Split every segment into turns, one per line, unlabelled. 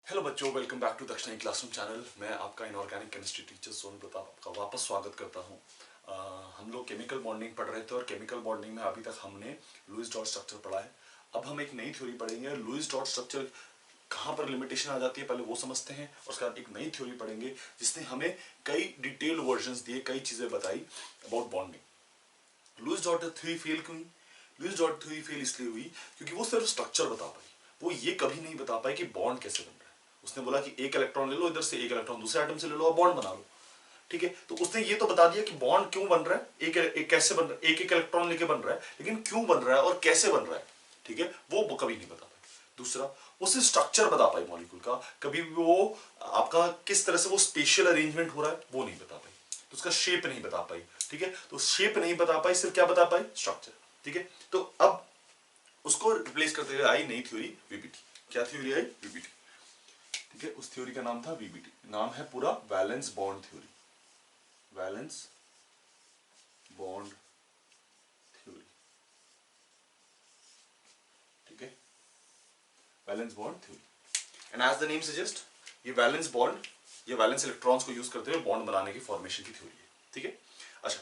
Hello बच्चों, welcome back to दक्षिणी classroom channel. मैं आपका inorganic chemistry teacher Sonu Pratap आपका वापस स्वागत करता हूं। हम लोग केमिकल बॉन्डिंग पढ़ रहे थे और केमिकल बॉन्डिंग में अभी तक हमने लुईस डॉट स्ट्रक्चर पढ़ा है। अब हम एक नई थ्योरी पढ़ेंगे। लुईस डॉट स्ट्रक्चर कहाँ पर लिमिटेशन आ जाती है पहले वो समझते हैं, और उसके बाद एक नई थ्योरी पढ़ेंगे जिसने हमें कई डिटेल वर्जन दिए, कई चीज़ें बताई about bonding. Lewis dot theory fail क्यों हुई? लुईस डॉट थ्योरी फेल इसलिए हुई क्योंकि वो सिर्फ स्ट्रक्चर बता पाई, वो ये कभी नहीं बता पाई कि बॉन्ड कैसे बन रहा है। उसने बोला कि एक इलेक्ट्रॉन ले लो, इधर से एक इलेक्ट्रॉन दूसरे एटम से ले लो और बॉन्ड बना लो। ठीक है, तो उसने ये तो बता दिया कि बॉन्ड क्यों बन रहा है, एक कैसे बन रहा है, एक एक इलेक्ट्रॉन लेके बन रहा है, लेकिन क्यों बन रहा है और कैसे बन रहा है, ठीक है, वो कभी नहीं बता पाई। दूसरा, उसे स्ट्रक्चर बता पाई मॉलिक्यूल का, कभी भी वो आपका किस तरह से वो स्पेशल अरेंजमेंट हो रहा है वो नहीं बता पाई। तो उसका शेप नहीं बता पाई। ठीक है, तो शेप नहीं बता पाई, सिर्फ क्या बता पाई? स्ट्रक्चर। ठीक है, तो अब उसको रिप्लेस करते हुए आई नई थ्योरी वीबीटी। क्या थ्योरी आई? वीबीटी। ठीक है, उस थ्योरी का नाम था वीबीटी। नाम है पूरा valence bond theory. Valence bond theory. ठीक है, valence bond theory. And as the name suggest, ये वैलेंस बॉन्ड, ये वैलेंस इलेक्ट्रॉन्स को यूज करते हुए बॉन्ड बनाने की फॉर्मेशन की थ्योरी है। ठीक है, अच्छा,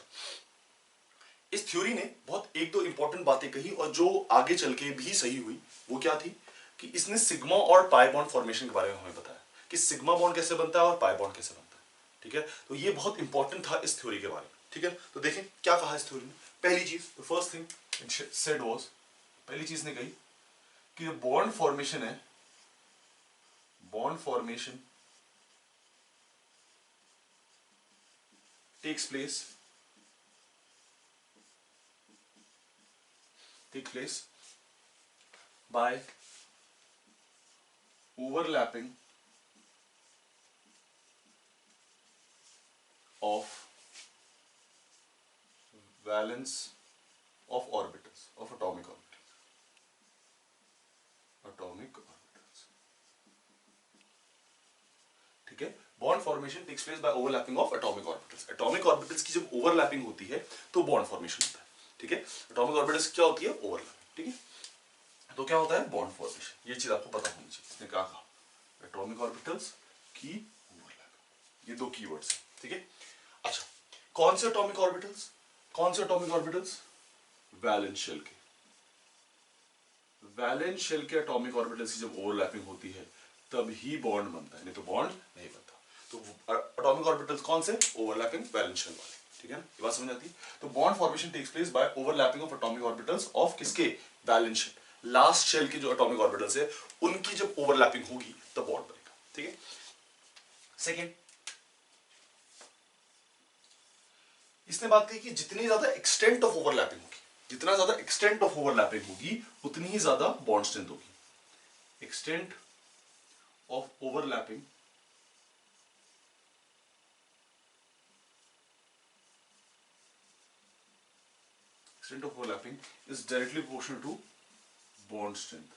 इस थ्योरी ने बहुत एक दो इंपॉर्टेंट बातें कही और जो आगे चल के भी सही हुई। वो क्या थी कि इसने सिग्मा और पाई बॉन्ड फॉर्मेशन के बारे में हमें बताया कि सिग्मा बॉन्ड कैसे बनता है और पाई बॉन्ड कैसे बनता है। ठीक है, तो ये बहुत इंपॉर्टेंट था इस थ्योरी के बारे में। ठीक है, तो देखें क्या कहा इस थ्योरी ने। पहली चीज, the first thing it said was, पहली चीज ने कही कि जो बॉन्ड फॉर्मेशन है, bond formation takes place by overlapping of valence of orbitals, of atomic orbitals. atomic orbitals. ठीक है, bond formation takes place by overlapping of atomic orbitals. Atomic orbitals की जब ओवरलैपिंग होती है तो बॉन्ड फॉर्मेशन होता है। ठीक है, एटॉमिक ऑर्बिटल्स क्या होती है? ओवरलैपिंग। ठीक है, तो क्या होता है? Bond formation. ये चीज आपको पता होनी चाहिए। इसने क्या कहा? एटॉमिक ऑर्बिटल्स की ओवरलैपिंग। ये दो कीवर्ड्स हैं। ठीक है, अच्छा, कौन से एटॉमिक ऑर्बिटल्स? कौन से एटॉमिक ऑर्बिटल्स? वैलेंस शेल के। वैलेंस शेल के एटॉमिक ऑर्बिटल्स की जब ओवरलैपिंग होती है तब ही बॉन्ड बनता है, नहीं तो बॉन्ड नहीं बनता। तो एटॉमिक ऑर्बिटल्स कौन से? ओवरलैपिंग वैलेंस शेल वाले। ठीक है ना, ये बात समझ आती है। तो bond formation takes place by overlapping of atomic orbitals of किसके? Valence shell. लास्ट शेल के जो एटॉमिक ऑर्बिटल्स है उनकी जब ओवरलैपिंग होगी तब बॉन्ड बनेगा। ठीक है, सेकेंड, इसने बात की कि जितनी ज्यादा एक्सटेंट ऑफ ओवरलैपिंग होगी, जितना ज्यादा एक्सटेंट ऑफ ओवरलैपिंग होगी उतनी ही ज्यादा बॉन्ड स्ट्रेंथ होगी। Extent of overlapping extent of overlapping is directly proportional to bond strength.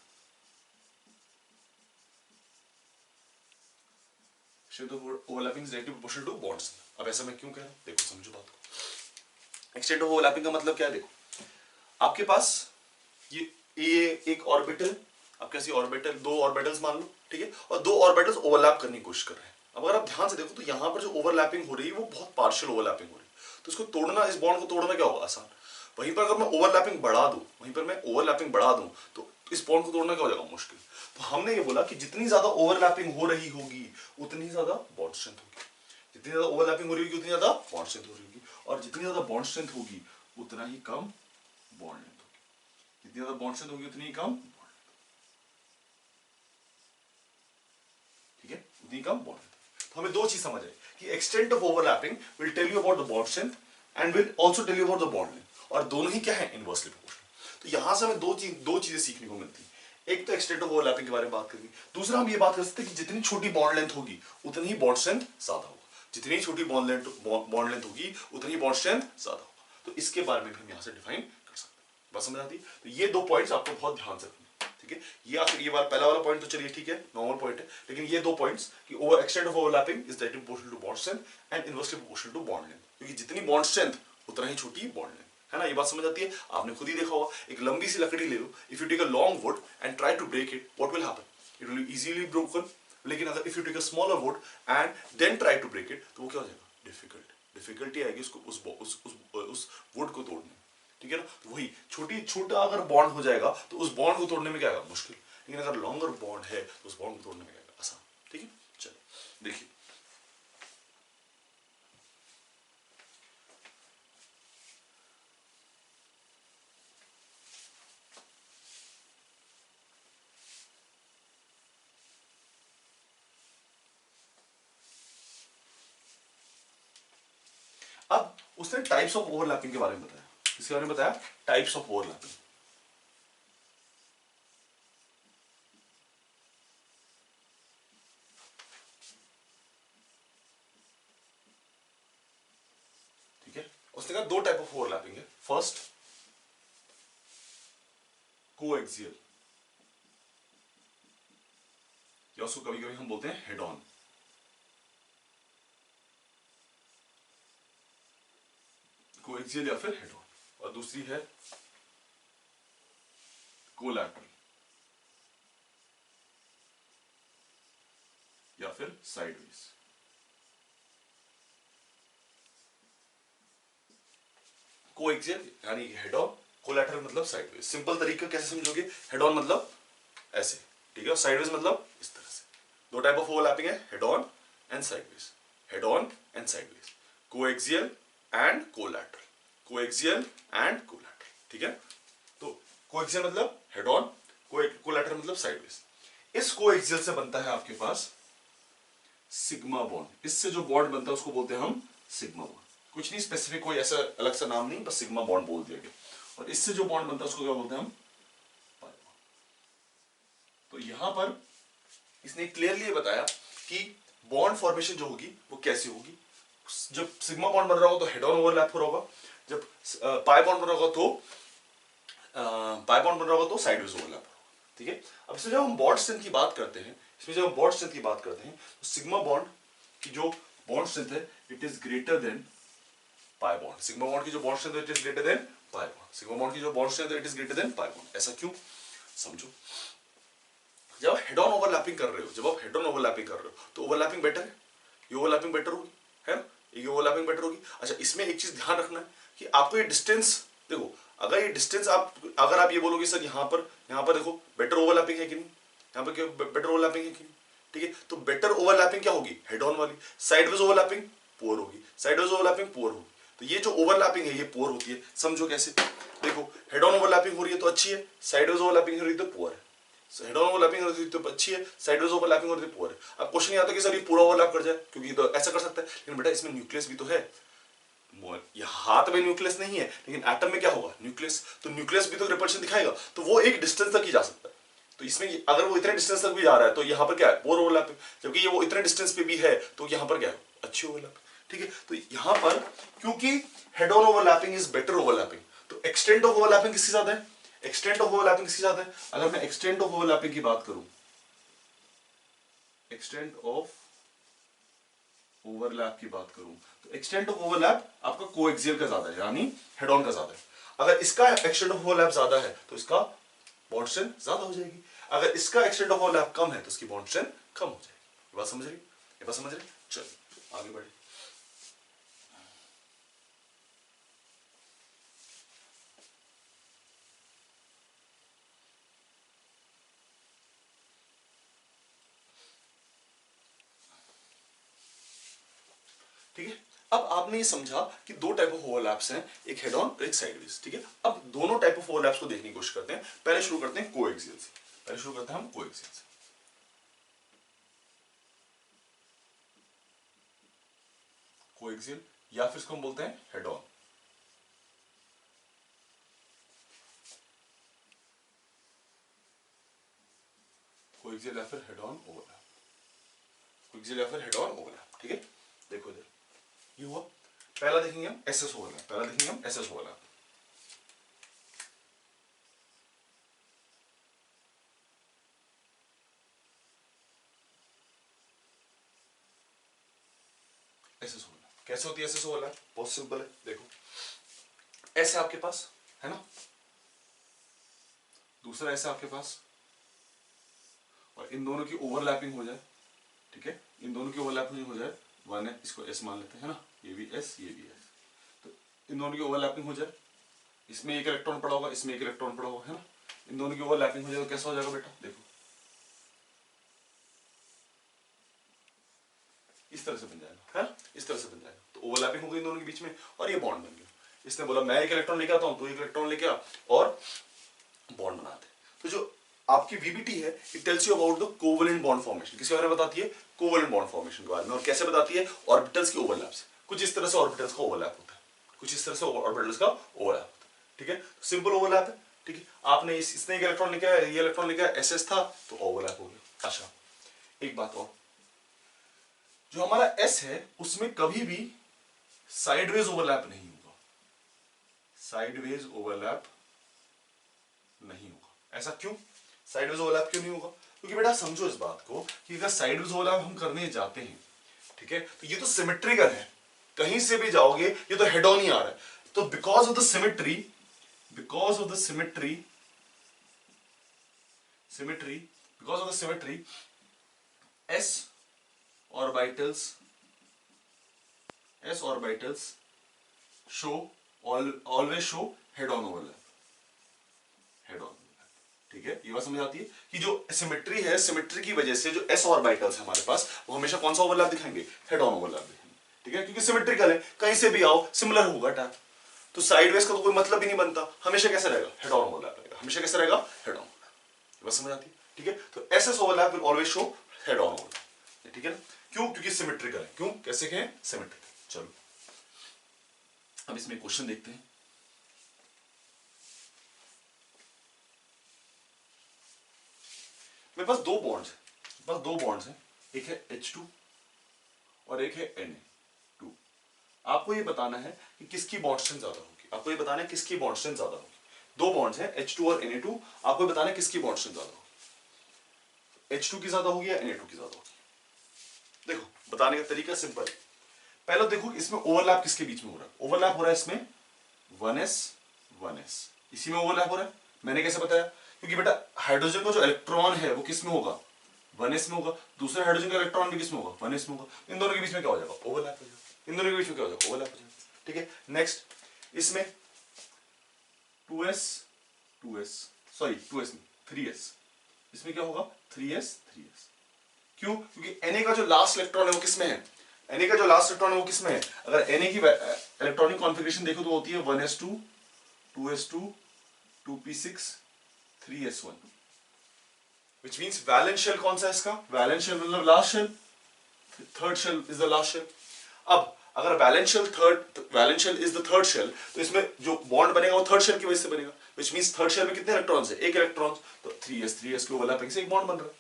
Extent of overlapping is directly proportional to bond strength. अब ऐसा मैं क्यों कह रहा हूं? देखो समझो बात को। एक्सटेंट ऑफ ओवरलैपिंग का मतलब क्या है? देखो, आपके पास ये एक ऑर्बिटल, आपके पास ये ऑर्बिटल, दो ऑर्बिटल्स मान लो। ठीक है, और दो ऑर्बिटल्स ओवरलैप करने की कोशिश कर रहे हैं। अब अगर आप ध्यान से देखो तो यहां पर जो ओवरलैपिंग हो रही है वो बहुत पार्शियल ओवरलैपिंग हो रही है। तो इसको तोड़ना, इस बॉन्ड को तोड़ना क्या होगा? आसान। वहीं पर अगर मैं ओवरलैपिंग बढ़ा दूं, वहीं पर मैं ओवरलैपिंग बढ़ा दूं तो इस बॉन्ड को तोड़ना क्या हो जाएगा? मुश्किल। तो हमने ये बोला कि जितनी ज्यादा ओवरलैपिंग हो रही होगी उतनी ज्यादा बॉन्ड स्ट्रेंथ होगी। जितनी ज्यादा ओवरलैपिंग हो रही होगी उतनी ज्यादा बॉन्ड स्ट्रेंथ हो रही होगी, और जितनी ज्यादा बॉन्ड स्ट्रेंथ होगी उतना ही कम बॉन्ड लेंथ होगी। जितनी ज्यादा बॉन्ड स्ट्रेंथ होगी उतनी ही कम, ठीक है, उतनी कम बॉन्ड। तो हमें दो चीज समझ आई कि extent of overlapping will tell you about the bond strength and will also tell you about the bond length, और दोनों ही क्या है? Inversely proportional. तो यहां से हमें दो चीजें सीखने को मिलती है। एक तो एक्सटेंट ऑफ ओवरलैपिंग के बारे में बात करेंगे, दूसरा हम ये बात कर सकते हैं कि जितनी छोटी बॉन्ड लेंथ होगी उतनी ही बॉन्ड स्ट्रेंथ ज्यादा होगा। जितनी छोटी बॉन्ड लेंथ होगी उतनी ही बॉन्ड स्ट्रेंथ ज्यादा होगा। तो इसके बारे में भी हम यहां से डिफाइन कर सकते हैं। बस समझ आती है? तो ये दो पॉइंट्स आपको बहुत ध्यान से रखने। ठीक है, ये आखिर ये पहला वाला पॉइंट तो चलिए ठीक है, नॉर्मल पॉइंट है, लेकिन ये दो पॉइंट्स कि over extent of overlapping is directly proportional to bond strength and inversely proportional to bond length, क्योंकि जितनी बॉन्ड स्ट्रेंथ उतना ही छोटी बॉन्ड लेंथ है ना। ये बात समझ आती है? आपने खुद ही देखा होगा, एक लंबी सी लकड़ी ले लो, if you take a long wood and try to break it, what will happen? It will easily broken, लेकिन अगर if you take a smaller wood and then try to break it, तो वो क्या हो जाएगा, डिफिकल्टी आएगी उसको उस वुड को तोड़ने में, ठीक है ना। तो वही छोटा अगर बॉन्ड हो जाएगा तो उस बॉन्ड को तोड़ने में क्या आएगा, मुश्किल। लेकिन अगर लॉन्गर बॉन्ड है तो उस बॉन्ड को तोड़ने में क्या आएगा, आसान। ठीक है, चलो देखिए, अब उसने टाइप्स ऑफ ओवरलैपिंग के बारे में बताया। इसके बारे में बताया, टाइप्स ऑफ ओवरलैपिंग। ठीक है, उसने कहा दो टाइप ऑफ ओवरलैपिंग है। फर्स्ट कोएक्सियल, या उसको कभी कभी हम बोलते हैं हेड ऑन। कोएक्सियल या फिर हेड ऑन। और दूसरी है कोलैटरल या फिर साइडवेज। कोएक्सियल यानी हेड ऑन, कोलैटरल मतलब साइडवेज। सिंपल तरीका कैसे समझोगे, हेड ऑन मतलब ऐसे, ठीक है, साइडवेज मतलब इस तरह से। दो टाइप ऑफ ओवरलैपिंग है, head on and sideways. Head on and sideways, coaxial and collateral, coaxial and collateral. ठीक है, तो कोएक्सियल मतलब हेड ऑन, कोलैटरल मतलब साइडवेज। इस कोएक्सियल से बनता है आपके पास सिग्मा बॉन्ड। इससे जो बॉन्ड बनता है उसको बोलते हैं हम सिग्मा बॉन्ड। कुछ नहीं स्पेसिफिक, कोई ऐसा अलग सा नाम नहीं, बस सिग्मा बॉन्ड बोल दिया गया। और इससे जो बॉन्ड बनता है उसको क्या बोलते हैं हम, पाई बॉन्ड। तो यहां पर इसने क्लियरली बताया कि बॉन्ड फॉर्मेशन जो होगी वो कैसी होगी। जब सिग्मा बॉन्ड बन रहा होगा तो हेड ऑन ओवरलैप हो रहा होगा, जब पाई बॉन्ड बन रहा होगा तो पाई बॉन्ड बन रहा होगा तो साइडवेज ओवरलैप होगा। ठीक है, अब इसमें जब हम बॉन्ड स्ट्रेंथ की बात करते हैं, इसमें जब हम बॉन्ड स्ट्रेंथ की बात करते हैं तो सिग्मा बॉन्ड की जो बॉन्ड स्ट्रेंथ है it is greater than pi bond. Sigma bond की जो बॉन्ड स्ट्रेंथ है it is greater than pi bond. Sigma bond की जो बॉन्ड स्ट्रेंथ है it is greater than pi bond. ऐसा क्यों, समझो। जब आप हेड ऑन ओवरलैपिंग कर रहे हो, जब आप हेड ऑन ओवरलैपिंग कर रहे हो तो ओवरलैपिंग बेटर है, ये ओवरलैपिंग बेटर होगी, है ना, ये ओवरलैपिंग बेटर होगी। अच्छा, इसमें एक चीज ध्यान रखना है कि आपको ये डिस्टेंस, देखो अगर ये डिस्टेंस अगर आप ये बोलोगे सर यहाँ पर देखो बेटर ओवरलैपिंग है कि नहीं, यहाँ पर क्या बेटर ओवरलैपिंग है कि नहीं, ठीक है, तो बेटर ओवरलैपिंग क्या होगी, हेड ऑन वाली। साइडवेज ओवरलैपिंग पुअर होगी, साइडवेज ओवरलैपिंग पुअर होगी। तो ये जो ओवरलैपिंग है ये पुअर होती है। समझो कैसे, देखो हेड ऑन ओवरलैपिंग हो रही है तो अच्छी है, साइडवेज ओवरलैपिंग हो रही है तो पुअर है। हेड ऑन ओवरलैपिंग हो रही है तो अच्छी है, साइडवेज ओवरलैपिंग हो रही है तो पुअर है। अब क्वेश्चन ये आता है कि सर ये पूरा ओवरलैप कर जाए, क्योंकि तो ऐसा कर सकता है, लेकिन बेटा इसमें न्यूक्लियस भी तो है। ये हाथ में न्यूक्लियस नहीं है लेकिन एटम में क्या होगा, न्यूक्लियस। तो न्यूक्लियस भी तो रिपल्शन दिखाएगा, तो वो एक डिस्टेंस तक ही जा सकता है। तो इसमें अगर वो इतने डिस्टेंस तक भी जा रहा है तो यहाँ पर क्या है, पुअर ओवरलैपिंग। जबकि ये वो इतने डिस्टेंस पे भी है तो यहाँ पर क्या है, अच्छी ओवरलैपिंग। ठीक है, तो यहाँ पर क्योंकि head on overlapping is better overlapping, तो एक्सटेंट ऑफ ओवरलैपिंग किसकी ज्यादा है, एक्सटेंट ऑफ ओवरलैपिंग किसकी ज्यादा है। अगर मैं एक्सटेंट ऑफ ओवरलैपिंग की बात करूं, एक्सटेंट ऑफ ओवरलैप की बात करूं तो एक्सटेंट ऑफ ओवरलैप आपका कोएक्सियल का ज्यादा है, यानी हेड ऑन का ज्यादा है। अगर इसका एक्सटेंट ऑफ ओवरलैप ज्यादा है तो इसका बॉन्ड स्ट्रेंथ ज्यादा हो जाएगी। अगर इसका एक्सटेंट ऑफ ओवरलैप कम है तो इसकी बॉन्ड स्ट्रेंथ कम हो जाएगी। ये बात समझ रही, ये बात समझ रही। चलिए आगे बढ़े। ठीक है, अब आपने ये समझा कि दो टाइप ऑफ ओवरलैप्स हैं, एक हेड ऑन और एक साइडवेज। ठीक है, अब दोनों टाइप ऑफ ओवरलैप्स को देखने की कोशिश करते हैं। पहले शुरू करते हैं कोएक्सियल से, पहले शुरू करते हैं हम कोएक्सियल से। कोएक्सियल या फिर इसको हम बोलते हैं हेड ऑन। कोएक्सियल या फिर हेड ऑन ओवरलैप, कोएक्सियल या फिर हेड ऑन ओवरलैप। ठीक है, देखो इधर ये हुआ। पहला देखेंगे हम एसएस ओवरलैप, पहला देखेंगे हम एसएस ओवरलैप। एसएस ओवरलैप कैसे होती है, एसएस ओवरलैप बहुत सिंपल है। देखो ऐसे आपके पास है ना, दूसरा ऐसे आपके पास, और इन दोनों की ओवरलैपिंग हो जाए ठीक है, इन दोनों की ओवरलैपिंग हो जाए 1 है, इसको S मान लेते हैं ना, ये भी S ये भी S, तो इन दोनों की ओवरलैपिंग हो जाए, इसमें एक इलेक्ट्रॉन पड़ा होगा, इसमें एक इलेक्ट्रॉन पड़ा होगा, है ना, इन दोनों की ओवरलैपिंग हो जाए तो कैसा हो जाएगा बेटा, देखो इस तरह से बन जाएगा, है ना, इस तरह से बन जाएगा। तो ओवरलैपिंग हो गई इन दोनों के बीच में और ये बॉन्ड बन गया। इसने बोला मैं एक इलेक्ट्रॉन लेके आता हूं, तो एक इलेक्ट्रॉन लेके आ और बॉन्ड बनाते। तो जो आपकी वीबीटी है it tells you about the covalent bond formation, किसके बारे में बताती है, कोवेलेंट बॉन्ड फॉर्मेशन के बारे में। और कैसे बताती है, ऑर्बिटल्स के ओवरलैप से। कुछ इस तरह से ऑर्बिटल्स का ओवरलैप होता है, कुछ इस तरह से ऑर्बिटल्स का ओवरलैप होता है, ठीक है, सिंपल ओवरलैप है, ठीक है। आपने इसने एक इलेक्ट्रॉन लेके आया, ये इलेक्ट्रॉन लेके आया, SS था तो ओवरलैप हो गया। अच्छा एक बात और, जो हमारा S है उसमें कभी भी साइडवेज ओवरलैप नहीं होगा, साइडवेज ओवरलैप नहीं होगा। ऐसा क्यों, साइडवेज ओवरलैप क्यों नहीं होगा, क्योंकि बेटा समझो इस बात को कि अगर साइडवेज ओवरलैप हम करने जाते हैं, ठीक है, तो ये तो सिमेट्रिकल है, कहीं से भी जाओगे ये तो हेड ऑन ही आ रहा है। तो because of the symmetry, because of the symmetry, because of the symmetry, S orbitals always show head on overlap, head on overlap, ठीक है। ये बात समझ आती है कि जो सिमेट्री है, सिमेट्री की वजह से जो S ऑर्बिटल्स है हमारे पास वो हमेशा कौन सा ओवरलैप दिखाएंगे, हेड ऑन ओवरलैप दिखाएंगे, ठीक है, क्योंकि सिमेट्रिकल है, कहीं से भी आओ सिमिलर होगा टैप। तो साइडवेज का तो कोई मतलब ही नहीं बनता, हमेशा कैसे रहेगा, हेड ऑन ओवरलैप रहेगा, हमेशा कैसे रहेगा, हेड ऑन ओवरलैप। ये बात समझ आती है, ठीक है। तो SS overlap will always show head on overlap, ठीक है ना, क्यों, क्योंकि सिमेट्रिकल है। क्यों, कैसे कहें, सिमेट्रिकल। चलो अब इसमें क्वेश्चन देखते हैं। मेरे पास दो बॉन्ड्स हैं, एक है H2 और एक है Na2। आपको ये बताना है कि किसकी बॉन्ड स्ट्रेंथ ज्यादा होगी, आपको ये बताना है किसकी बॉन्ड स्ट्रेंथ ज्यादा होगी। दो बॉन्ड्स हैं H2 और Na2, आपको बताना है किसकी बॉन्ड स्ट्रेंथ ज्यादा होगी, H2 की ज्यादा होगी या Na2 की ज्यादा होगी। देखो बताने का तरीका सिंपल है। पहले देखो इसमें ओवरलैप किसके बीच में हो रहा है, ओवरलैप हो रहा है इसमें 1s, इसी में ओवरलैप हो रहा है। मैंने कैसे बताया, क्योंकि बेटा हाइड्रोजन का जो इलेक्ट्रॉन है वो किस में होगा, 1s में होगा, दूसरे हाइड्रोजन का इलेक्ट्रॉन भी किस में होगा, 1s में होगा। इन दोनों के बीच में क्या हो जाएगा, ओवरलैप हो जाएगा, इन दोनों के बीच में क्या हो जाएगा, ओवरलैप हो जाएगा, ठीक है। नेक्स्ट इसमें 3s, इसमें क्या होगा 3s। क्यों, क्योंकि Na का जो लास्ट इलेक्ट्रॉन है वो किसमें है, Na का जो लास्ट इलेक्ट्रॉन है वो किसमें है। अगर Na की इलेक्ट्रॉनिक कॉन्फ़िगरेशन देखो तो होती है 1s2 2s2 2p6 3s1, which means valence shell कौन सा है इसका, वैलेंस शेल मतलब last shell, third shell is the last shell. अब अगर valence shell is the third shell, तो इसमें जो बॉन्ड बनेगा वो थर्ड शेल की वजह से बनेगा, which means थर्ड शेल में कितने इलेक्ट्रॉन्स है, एक इलेक्ट्रॉन, तो 3s की ओवरलैपिंग से एक बॉन्ड बन रहा है।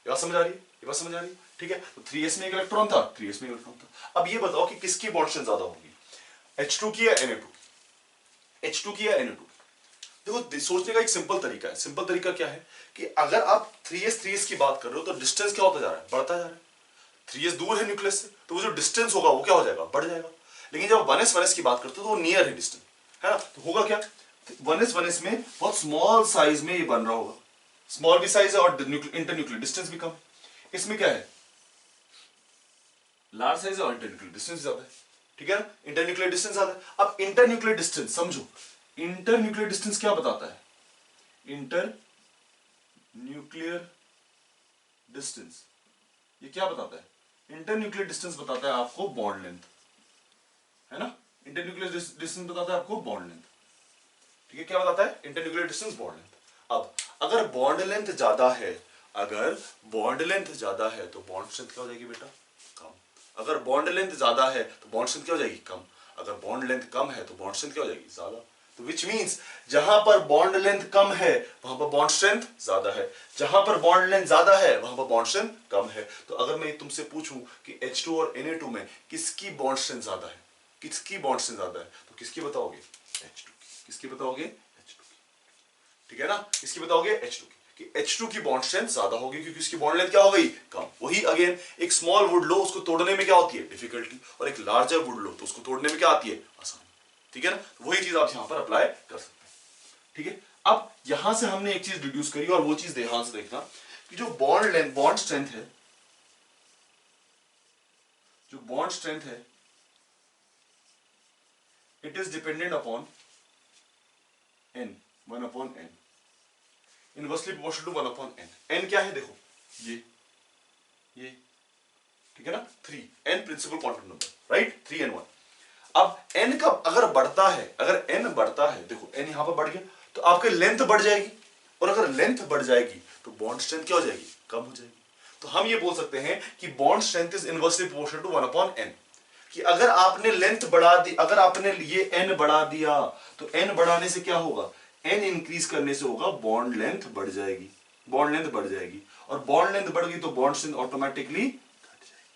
ये बात समझ आ रही है, ये बात समझ आ रही है, ठीक है। तो 3s में एक इलेक्ट्रॉन था, 3s में एक इलेक्ट्रॉन था। अब ये बताओ कि किसकी बॉन्ड स्ट्रेंथ ज्यादा होगी, H2 की या Na2 H2 की या Na2 देखो सोचने का एक सिंपल तरीका है। सिंपल तरीका क्या है कि अगर आप 3s की बात कर रहे हो तो डिस्टेंस क्या होता जा रहा है, बढ़ता जा रहा है। 3s दूर है न्यूक्लियस से, तो वो जो डिस्टेंस होगा वो क्या हो जाएगा, बढ़ जाएगा। लेकिन जब 1s की बात करते हो तो वो नियर है डिस्टेंस, है ना, तो होगा क्या, 1s में बहुत स्मॉल साइज में ये बन रहा होगा, स्मॉल भी साइज है और इंटरन्यूक्लियर डिस्टेंस भी कम। इसमें क्या है, लार्ज साइज है और इंटरन्यूक्लियर डिस्टेंस ज्यादा है, ठीक है ना, इंटरन्यूक्लियर डिस्टेंस ज्यादा है। अब इंटरन्यूक्लियर डिस्टेंस समझो, इंटरन्यूक्लियर डिस्टेंस क्या बताता है, इंटरन्यूक्लियर डिस्टेंस ये क्या बताता है, इंटरन्यूक्लियर डिस्टेंस बताता है आपको बॉन्ड लेंथ, है ना, इंटरन्यूक्लियर डिस्टेंस बताता है आपको बॉन्ड लेंथ, ठीक है। क्या बताता है, इंटरन्यूक्लियर डिस्टेंस बॉन्ड लेंथ। अब अगर बॉन्ड लेंथ ज्यादा है, अगर बॉन्ड लेंथ ज्यादा है तो बॉन्ड स्ट्रेंथ क्या हो जाएगी बेटा, कम। अगर बॉन्ड लेंथ ज्यादा है तो बॉन्ड स्ट्रेंथ क्या हो जाएगी, कम। अगर बॉन्ड लेंथ कम है तो बॉन्ड स्ट्रेंथ क्या हो जाएगी, ज्यादा। तो विच मींस जहां पर बॉन्ड लेंथ कम है वहां पर बॉन्ड स्ट्रेंथ ज्यादा है, जहां पर बॉन्ड लेंथ ज्यादा है वहां पर बॉन्ड स्ट्रेंथ कम है। तो अगर मैं तुमसे पूछूं कि H2 और Na2 में किसकी बॉन्ड स्ट्रेंथ ज्यादा है, किसकी बॉन्ड स्ट्रेंथ ज्यादा है, तो किसकी बताओगे, H2 की। किसकी बताओगे, H2 की, ठीक है ना, किसकी बताओगे, H2 की। कि H2 की बॉन्ड स्ट्रेंथ ज्यादा होगी क्योंकि उसकी बॉन्ड लेंथ क्या हो गई, कम। वही अगेन एक स्मॉल वुड लो उसको तोड़ने में क्या होती है, डिफिकल्टी, और एक लार्जर वुड लो तो उसको तोड़ने में क्या आती है, आसानी, ठीक है ना। वही चीज आप यहां पर अप्लाई कर सकते हैं, ठीक है। अब यहां से हमने एक चीज डिड्यूस करी और वो चीज ध्यान से देखना कि जो बॉन्ड स्ट्रेंथ है, बॉन्ड स्ट्रेंथ है it is dependent upon n, 1/n, inversely proportional to 1/n। n क्या है देखो, ये ठीक है ना, 3, n principal quantum number, right, 3 and 1। अब n का अगर बढ़ता है, अगर n बढ़ता है, देखो n यहां पर बढ़ गया तो आपकी लेंथ बढ़ जाएगी, और अगर लेंथ बढ़ जाएगी तो बॉन्ड स्ट्रेंथ क्या हो जाएगी, कम हो जाएगी। तो हम ये बोल सकते हैं कि bond strength is inversely proportional to 1/n, कि अगर आपने लेंथ बढ़ा दी, अगर आपने ये n बढ़ा दिया तो n बढ़ाने से क्या होगा, n इंक्रीज करने से होगा बॉन्ड लेंथ बढ़ जाएगी, बॉन्ड लेंथ बढ़ जाएगी, और बॉन्ड लेंथ बढ़ गई तो बॉन्ड स्ट्रेंथ ऑटोमेटिकली घट जाएगी,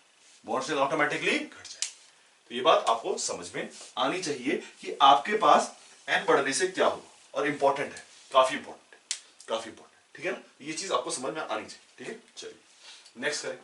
बॉन्ड स्ट्रेंथ ऑटोमेटिकली घट जाएगी। तो ये बात आपको समझ में आनी चाहिए कि आपके पास n बढ़ने से क्या होगा, और इंपॉर्टेंट है, काफी इंपॉर्टेंट है, काफी इंपॉर्टेंट, ठीक है ना, ये चीज आपको समझ में आनी चाहिए, ठीक है। चलिए नेक्स्ट करें।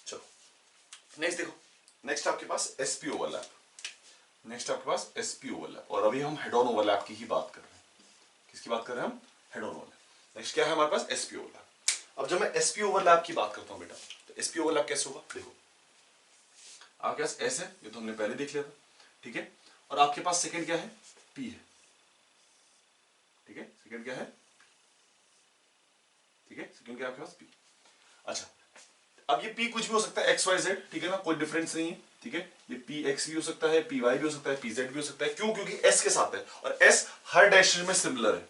चलो नेक्स्ट देखो, नेक्स्ट आपके पास sp ओवरलैप, नेक्स्ट आपके पास sp ओवरलैप, और अभी हम हेड ऑन ओवरलैप की ही बात कर रहे हैं। किसकी बात कर रहे हैं हम, हेड ऑन ओवरलैप। नेक्स्ट क्या है हमारे पास, sp ओवरलैप। अब जब मैं sp ओवरलैप की बात करता हूं बेटा, तो sp ओवरलैप कैसे होगा, देखो आपके पास s है, ये तो हमने पहले देख लिया था, ठीक है, और आपके पास सेकंड क्या है, p है, ठीक है, सेकंड क्या है, ठीक है, सेकंड क्या है आपके पास, p। अच्छा, अब ये p कुछ भी हो सकता है, xyz, ठीक है ना, कोई डिफरेंस नहीं है, ठीक है, ये px भी हो सकता है, py भी हो सकता है, pz भी हो सकता है, क्यों, क्योंकि s के साथ है, और s हर डायरेक्शन में सिमिलर है,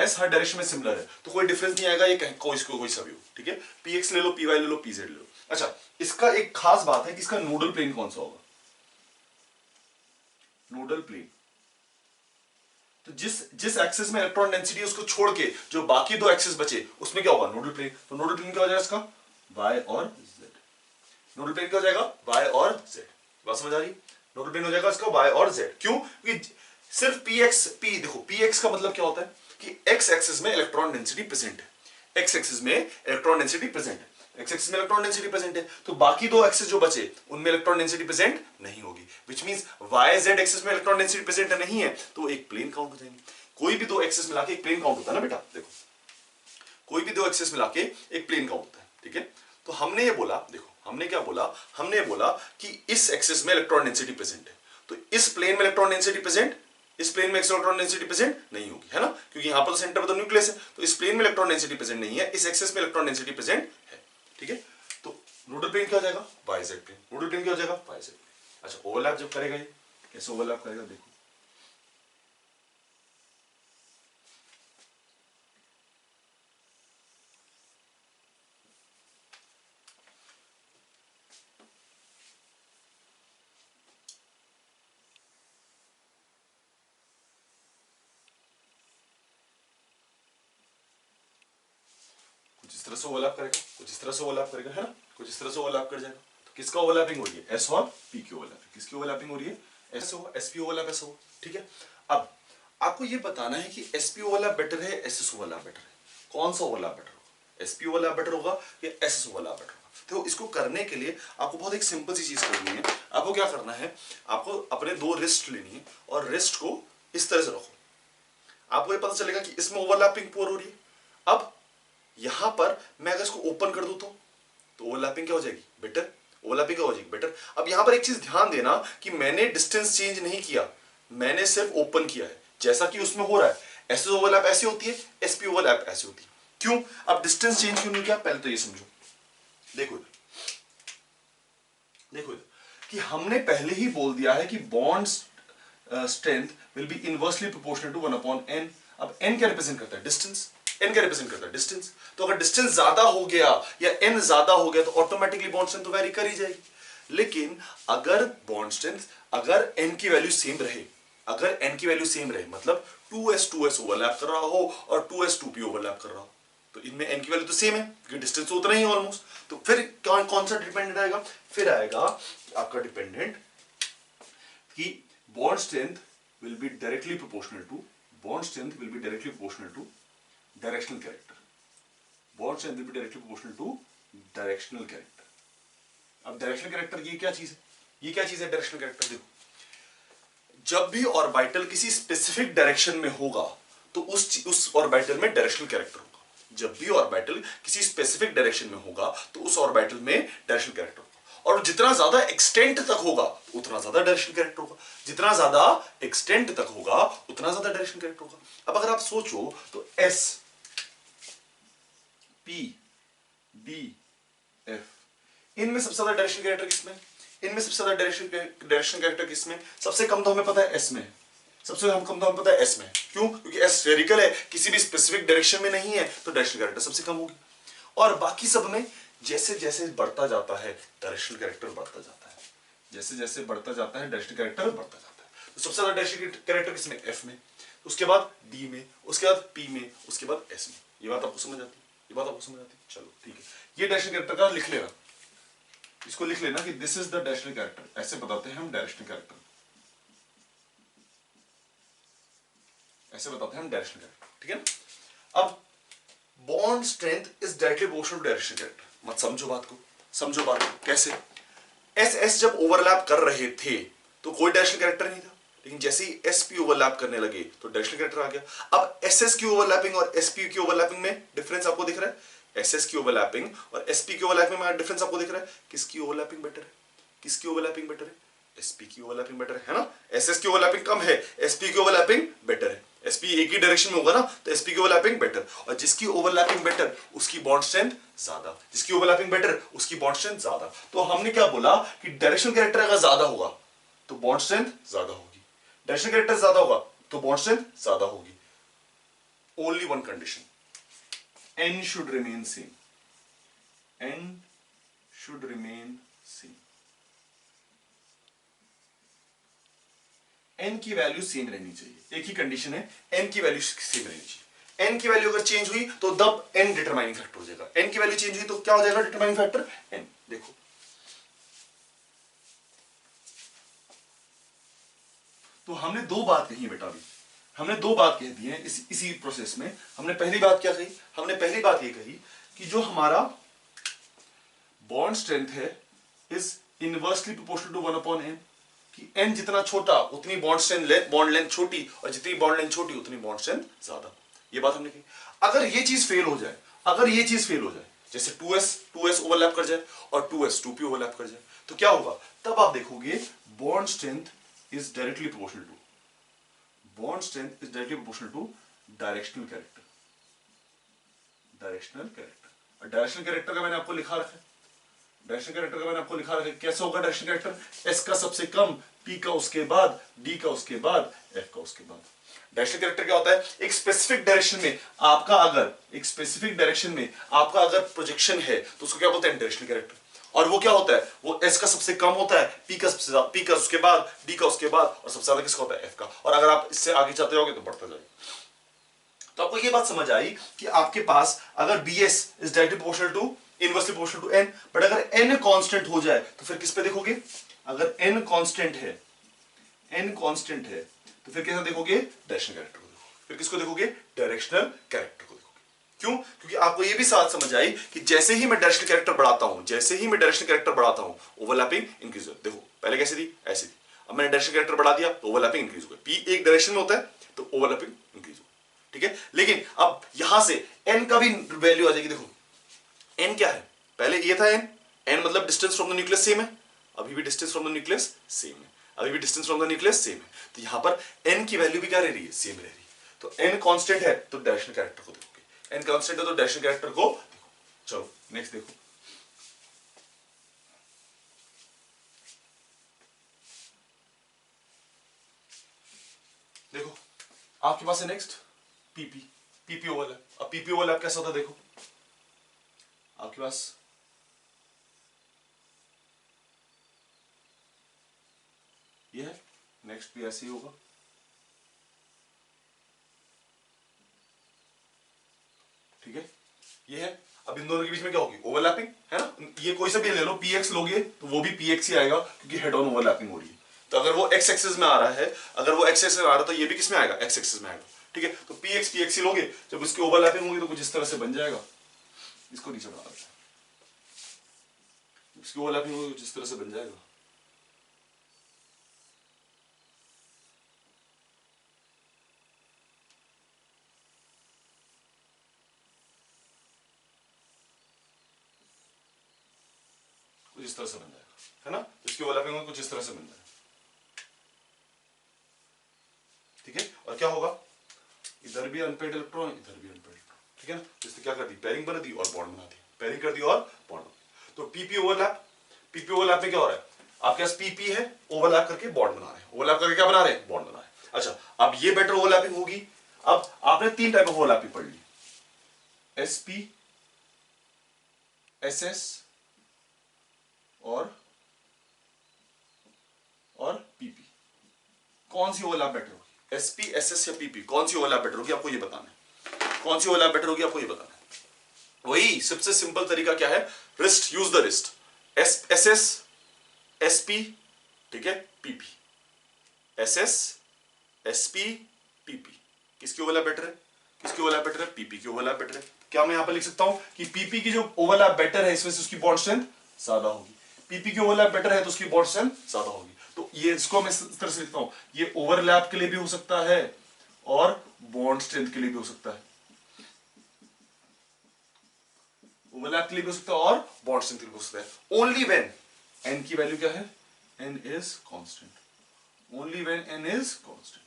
s हर डायरेक्शन में सिमिलर है, तो कोई डिफरेंस नहीं आएगा, ये कोई सा भी हो, ठीक है, px ले लो, py ले लो, pz ले लो। अच्छा, इसका एक खास बात है कि इसका नोडल प्लेन कौन सा होगा, नोडल प्लेन, तो जिस जिस एक्सिस में इलेक्ट्रॉन डेंसिटी उसको छोड़ के जो बाकी दो एक्सिस बचे उसमें क्या होगा, नोडल प्लेन। तो नोडल प्लेन क्या हो जाएगा इसका, y और z, नोडल प्लेन क्या हो जाएगा, y और z, बात समझ आ रही, नोडल प्लेन हो जाएगा इसका y और z, क्यों, क्योंकि सिर्फ p देखो px का मतलब क्या होता है कि x एक्सिस में इलेक्ट्रॉन डेंसिटी प्रेजेंट है, x एक्सिस में इलेक्ट्रॉन डेंसिटी प्रेजेंट है, x एक्सिस में इलेक्ट्रॉन डेंसिटी प्रेजेंट है, तो बाकी दो एक्सिस जो बचे उनमें इलेक्ट्रॉन डेंसिटी प्रेजेंट नहीं होगी, which means y z axis में इलेक्ट्रॉन डेंसिटी प्रेजेंट नहीं है तो एक प्लेन काउंट हो जाएंगे। कोई भी दो एक्सिस मिला के एक प्लेन काउंट होता है ना बेटा, देखो कोई भी दो एक्सिस मिला के एक प्लेन काउंट होता है, ठीक है। तो हमने ये बोला, देखो हमने क्या बोला, हमने बोला कि इस एक्सिस में इलेक्ट्रॉन डेंसिटी प्रेजेंट है, तो इस प्लेन में इलेक्ट्रॉन डेंसिटी प्रेजेंट, इस प्लेन में इलेक्ट्रॉन डेंसिटी प्रेजेंट नहीं होगी, है ना, क्योंकि यहां पर तो सेंटर पर तो न्यूक्लियस है, तो इस प्लेन में इलेक्ट्रॉन डेंसिटी प्रेजेंट नहीं है, इस एक्सिस में इलेक्ट्रॉन डेंसिटी प्रेजेंट है, ठीक है। तो नोडल प्लेन क्या हो जाएगा, yz प्लेन, नोडल प्लेन क्या हो जाएगा, yz प्लेन। अच्छा, ओवरलैप जब करेगा ये कैसे ओवरलैप करेगा, देखो कुछ इस तरह से ओवरलैप करेगा, कुछ इस तरह से ओवरलैप करेगा, है ना, कुछ इस तरह से ओवरलैप कर जाएगा। किसका ओवरलैपिंग हो रही है, एस और पी की ओवरलैपिंग। किसकी ओवरलैपिंग हो रही है, एस हो, एसपी ओवरलैप एस हो, ठीक है। अब आपको ये बताना है कि एसपी ओवरलैप बेटर है, एसएस ओवरलैप बेटर है, कौन सा ओवरलैप बेटर होगा, एसपी ओवरलैप बेटर होगा या एसएस ओवरलैप बेटर होगा। तो इसको करने के लिए आपको बहुत एक सिंपल सी चीज करनी है। आपको क्या करना है, आपको अपने दो रिस्ट लेनी है और रिस्ट को इस तरह से रखो, आपको ये पता चलेगा कि इसमें ओवरलैपिंग पोर हो रही है। अब यहां पर मैं अगर इसको ओपन कर दूं तो ओवरलैपिंग क्या हो जाएगी, बेटर, ओवरलैपिंग क्या हो जाएगी, बेटर। अब यहां पर एक चीज ध्यान देना कि मैंने डिस्टेंस चेंज नहीं किया, मैंने सिर्फ ओपन किया है, जैसा कि उसमें हो रहा है। एसएस ओवरलैप ऐसी होती है, एसपी ओवरलैप ऐसी होती है। क्यों, अब डिस्टेंस चेंज क्यों नहीं किया, पहले तो ये समझो। देखो देखो कि हमने पहले ही बोल दिया है कि bond strength will be inversely proportional to 1/n। अब n क्या रिप्रेजेंट करता है, डिस्टेंस, n क्या रिप्रेजेंट करता है, डिस्टेंस। तो अगर डिस्टेंस ज्यादा हो गया या n ज्यादा हो गया तो ऑटोमेटिकली बॉन्ड स्ट्रेंथ तो वेरी कर ही जाएगी। लेकिन अगर बॉन्ड स्ट्रेंथ, अगर n की वैल्यू सेम रहे, अगर n की वैल्यू सेम रहे, मतलब 2s ओवरलैप कर रहा हो और 2s 2p ओवरलैप कर रहा हो, तो इनमें n की वैल्यू तो सेम है क्योंकि डिस्टेंस तो उतना ही है ऑलमोस्ट। तो फिर कौन सा डिपेंडेंट आएगा, फिर आएगा आपका डिपेंडेंट कि bond strength will be directly proportional to, bond strength will be directly proportional to directional character, bond strength will be directly proportional to directional character. अब डायरेक्शनल कैरेक्टर ये क्या चीज है, ये क्या चीज है डायरेक्शनल कैरेक्टर। देखो, जब भी ऑर्बिटल किसी स्पेसिफिक डायरेक्शन में होगा तो उस ऑर्बिटल में डायरेक्शनल कैरेक्टर होगा। जब भी ऑर्बिटल किसी स्पेसिफिक डायरेक्शन में होगा तो उस ऑर्बिटल में डायरेक्शनल कैरेक्टर होगा, और जितना ज्यादा एक्सटेंट तक होगा उतना ज्यादा डायरेक्शनल कैरेक्टर होगा, जितना ज्यादा एक्सटेंट तक होगा उतना ज्यादा डायरेक्शनल कैरेक्टर होगा। अब अगर आप सोचो तो एस पी डी एफ, इनमें सबसे ज्यादा डायरेक्शनल कैरेक्टर किसमें, इनमें सबसे ज्यादा डायरेक्शन कैरेक्टर किसमें, सबसे कम तो हमें पता है एस में, सबसे कम तो हमें पता है एस में। क्यों, क्योंकि एस स्फेरिकल है, किसी भी स्पेसिफिक डायरेक्शन में नहीं है तो डायरेक्शनल कैरेक्टर सबसे कम होगी। और बाकी सब में जैसे जैसे बढ़ता जाता है डायरेक्शनल कैरेक्टर बढ़ता जाता है, जैसे जैसे बढ़ता जाता है डायरेक्शनल कैरेक्टर बढ़ता जाता है। तो सबसे ज्यादा डायरेक्शनल कैरेक्टर किसमें, एफ में, उसके बाद डी में, उसके बाद पी में, उसके बाद एस में। ये बात आपको समझ आती है, ये बात आपको समझ आती है, चलो ठीक है। ये डायरेक्शनल कैरेक्टर का लिख लेना, इसको लिख लेना कि this is the directional character, ऐसे बताते हैं हम डायरेक्शनल कैरेक्टर, ऐसे बताते हैं हम डायरेक्शनल कैरेक्टर, ठीक है ना। अब bond strength is directly proportional to directional character. मत समझो बात को, समझो बात को कैसे। एस एस जब ओवरलैप कर रहे थे तो कोई डायरेक्शनल कैरेक्टर नहीं था, लेकिन जैसे ही एसपी ओवरलैप करने लगे तो डायरेक्शनल कैरेक्टर आ गया। अब एसएस की ओवरलैपिंग और एसपी की ओवरलैपिंग में डिफरेंस आपको दिख रहा है, एसएस की ओवरलैपिंग और एसपी की ओवरलैपिंग में डिफरेंस आपको दिख रहा है। किसकी ओवरलैपिंग बेटर है, किसकी ओवरलैपिंग बेटर है, एसपी की ओवरलैपिंग बेटर है ना। एसएस की ओवरलैपिंग कम है, एसपी की ओवरलैपिंग बेटर है। एसपी एक ही डायरेक्शन में होगा ना तो एसपी की ओवरलैपिंग बेटर, और जिसकी ओवरलैपिंग बेटर उसकी बॉन्ड स्ट्रेंथ ज्यादा, जिसकी ओवरलैपिंग बेटर उसकी बॉन्ड स्ट्रेंथ ज्यादा। तो हमने क्या बोला कि डायरेक्शनल कैरेक्टर अगर ज्यादा होगा तो बॉन्ड स्ट्रेंथ ज्यादा होगी, डायरेक्शनल कैरेक्टर ज्यादा होगा तो बॉन्ड स्ट्रेंथ ज्यादा होगी। Only one condition, n should remain same, n should remain same, n की वैल्यू सेम रहनी चाहिए, एक ही कंडीशन है, n की वैल्यू सेम रहनी चाहिए। n की वैल्यू अगर चेंज हुई तो तब n डिटरमाइनिंग फैक्टर हो जाएगा, n की वैल्यू चेंज हुई तो क्या हो जाएगा डिटरमाइनिंग फैक्टर n। देखो तो हमने दो बात कही है बेटा, अभी हमने दो बात कह दी है इसी प्रोसेस में। हमने पहली बात क्या कही, हमने पहली बात ये कही कि जो हमारा बॉन्ड स्ट्रेंथ है is inversely proportional to 1/n, कि n जितना छोटा उतनी बॉन्ड स्ट्रेंथ, बॉन्ड लेंथ छोटी, और जितनी बॉन्ड लेंथ छोटी उतनी बॉन्ड स्ट्रेंथ ज्यादा। ये बात हमने कही। अगर ये चीज फेल हो जाए, अगर ये चीज फेल हो जाए, जैसे 2s ओवरलैप कर जाए और 2s 2p ओवरलैप कर जाए, तो क्या होगा, तब आप देखोगे bond strength is directly proportional to, bond strength is directly proportional to directional character, directional character। और directional character का मैंने आपको लिखा रखा है, डायरेक्शनल कैरेक्टर का मैंने आपको लिखा रखा है। कैसे होगा डायरेक्शनल कैरेक्टर, एस का सबसे कम, पी का उसके बाद, डी का उसके बाद, एफ का उसके बाद। डायरेक्शनल कैरेक्टर क्या होता है, एक स्पेसिफिक डायरेक्शन में आपका अगर, एक स्पेसिफिक डायरेक्शन में आपका अगर प्रोजेक्शन है तो उसको क्या बोलते हैं डायरेक्शनल कैरेक्टर। और वो क्या होता है, वो एस का सबसे कम होता है, पी का सबसे ज्यादा, पी का उसके बाद, डी का उसके बाद, और सबसे ज्यादा किसका होता है, एफ का। और अगर आप इससे आगे जाते रहोगे तो बढ़ता जाएगा। तो आपको ये बात समझ आई कि आपके पास अगर B S is directly proportional to inversely proportional to n। But अगर n कांस्टेंट हो जाए तो फिर किस पे देखोगे? अगर n कांस्टेंट है, n कांस्टेंट है तो फिर कैसा देखोगे? डायरेक्शनल कैरेक्टर को देखोगे। फिर किसको देखोगे? डायरेक्शनल कैरेक्टर को देखोगे। क्यों? क्योंकि आपको ये भी साथ समझ आई कि जैसे ही मैं डायरेक्शनल कैरेक्टर बढ़ाता हूं, जैसे ही मैं डायरेक्शनल कैरेक्टर बढ़ाता हूं, ओवरलैपिंग इंक्रीज होती है। देखो पहले कैसी थी? ऐसी थी। अब मैंने डायरेक्शनल कैरेक्टर बढ़ा दिया तो ओवरलैपिंग इंक्रीज हो गई। पी एक डायरेक्शन में होता है तो ओवरलैपिंग इंक्रीज हो गई। ठीक है, लेकिन अब यहां से एन का भी वैल्यू आ जाएगी। देखो एन क्या है? पहले ये था एन, एन मतलब distance from the nucleus same है, अभी भी distance from the nucleus same है, अभी भी distance from the nucleus same है। तो यहां पर एन की वैल्यू भी क्या रह रही है? सेम रह रही है। तो एन कांस्टेंट है तो डायरेक्शनल कैरेक्टर को देखोगे, एन कांस्टेंट है तो डायरेक्शनल कैरेक्टर को देखो। चलो नेक्स्ट देखो, देखो आपके पास है नेक्स्ट पीपी, पीपी ओवरलैप। अब पीपी ओवरलैप कैसा होता है? देखो आपके पास ये है, नेक्स्ट भी ऐसे ही होगा। ठीक है, ये है। अब इन दोनों के बीच में क्या होगी? ओवरलैपिंग है ना। ये कोई सा भी ले लो, पीएक्स लोगे तो वो भी पीएक्स ही आएगा क्योंकि हेड ऑन ओवरलैपिंग हो रही है। तो अगर वो एक्स एक्सिस में आ रहा है, अगर वो एक्स एक्सिस में आ रहा है तो ये भी किस में आएगा? एक्स एक्सिस में आएगा। ठीक है, तो पीएक्स पीएक्स ही लोगे, जब इसकी ओवरलैपिंग होगी तो कुछ इस तरह से बन जाएगा। इसको नीचे बना देते हैं, इसकी ओवरलैपिंग होगी कुछ इस तरह से बन जाएगा। कुछ इस तरह से बन जाएगा, है ना। इसकी ओवरलैपिंग होगी कुछ इस तरह से बन जाएगा। ठीक है, और क्या होगा? इधर भी अनपेड इलेक्ट्रॉन, इधर भी अनपेड इलेक्ट्रॉन। ठीक है ना, तो इसने क्या कर दी? पेयरिंग बना दी और बॉन्ड बना दी, पेयरिंग कर दी और बॉन्ड बना दी। तो पीपी ओवरलैप, पीपी ओवरलैप में क्या हो रहा है? आपके पास पीपी है, ओवरलैप करके बॉन्ड बना रहे हैं, ओवरलैप करके क्या बना रहे हैं? बॉन्ड बना रहे हैं। अच्छा, अब ये बेटर ओवरलैपिंग होगी। अब आपने तीन टाइप ऑफ ओवरलैपिंग पढ़ ली, एसपी, एसएस और पीपी। कौन सी ओवरलैप बेटर होगी? एसपी, एसएस या पीपी, कौन सी ओवरलैप बेटर होगी? आपको ये बताना है। कौन सी ओवरलैप बेटर होगी आपको ये बताना है। वही सबसे सिंपल तरीका क्या है? Wrist, use the wrist. S S, SP, ठीक है, पीपी, एसएस, एसपी, पीपी। किसकी ओवरलैप बेटर है? किसकी ओवरलैप बेटर है? पीपी की ओवरलैप बेटर है। क्या मैं यहां पर लिख सकता हूं कि पीपी की जो ओवरलैप बेटर है इसमें से उसकी बॉन्ड स्ट्रेंथ ज्यादा होगी, पीपी की ओवरलैप बेटर है तो उसकी बॉन्ड स्ट्रेंथ ज्यादा होगी। तो ये इसको मैं इस तरह से लिखता हूं, ये ओवरलैप के लिए भी हो सकता है और बॉन्ड स्ट्रेंथ के लिए भी हो सकता है। ओवरलैप के लिए भी हो सकता है और बॉन्ड स्ट्रेंथ के लिए भी हो सकता है। ओनली व्हेन एन की वैल्यू क्या है? N is constant. Only when n is constant.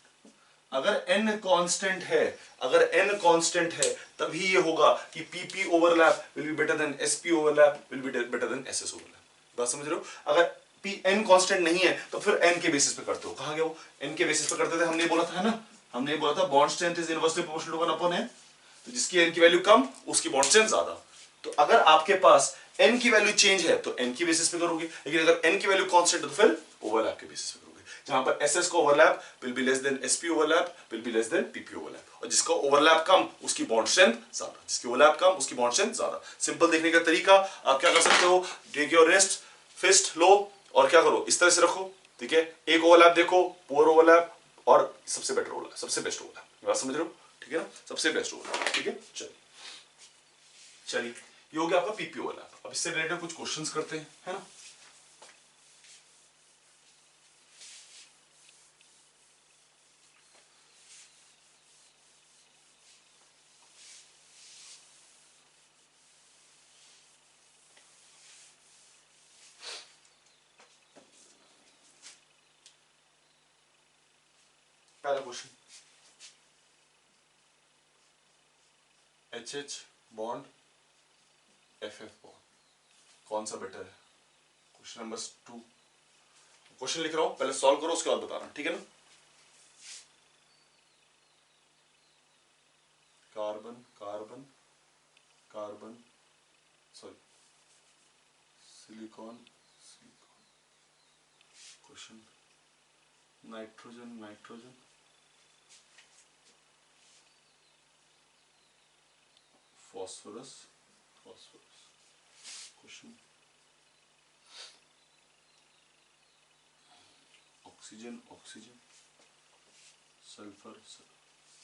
अगर n कांस्टेंट है, अगर n कांस्टेंट है तभी ये होगा कि pp overlap will be better than sp overlap will be better than ss overlap. बात समझ रहे हो? अगर n कांस्टेंट नहीं है तो फिर n के बेसिस पे करते हो। कहां गया वो? n के बेसिस पे करते थे, हमने बोला था, है ना, हमने बोला था bond strength is inversely proportional to 1 upon n। तो जिसकी n की वैल्यू कम उसकी बॉन्ड स्ट्रेंथ ज्यादा। तो अगर आपके पास n की वैल्यू चेंज है तो n की बेसिस पे करोगे, लेकिन अगर n की वैल्यू कांस्टेंट है तो फिर ओवरलैप के बेसिस पे करोगे। जहां पर SS का overlap will be less than SP overlap will be less than PP overlap, और जिसका ओवरलैप कम उसकी बॉन्ड स्ट्रेंथ ज्यादा, जिसकी ओवरलैप कम उसकी बॉन्ड स्ट्रेंथ ज्यादा। सिंपल देखने का तरीका, आप क्या कर सकते हो? टेक योर रेस्ट, फिस्ट लो और क्या करो, इस तरह से रखो। ठीक है, एक ओवरलैप देखो, पुअर ओवरलैप और सबसे बेटर ओवरलैप, सबसे बेस्ट ओवरलैप। बात समझ रहे हो? ठीक है ना, सबसे बेस्ट ओवरलैप। ठीक है, चलिए चलिए, ये हो गया आपका पीपी ओवरलैप। अब इससे रिलेटेड कुछ क्वेश्चंस करते हैं, है ना। पहला question, HH bond FF bond कौन सा बेटर है? Question number 2। क्वेश्चन लिख रहा हूं, पहले सॉल्व करो उसके बाद बताना, ठीक है ना। Carbon carbon carbon, sorry, silicon silicon, question nitrogen nitrogen, phosphorus phosphorus. Question, oxygen oxygen, sulphur.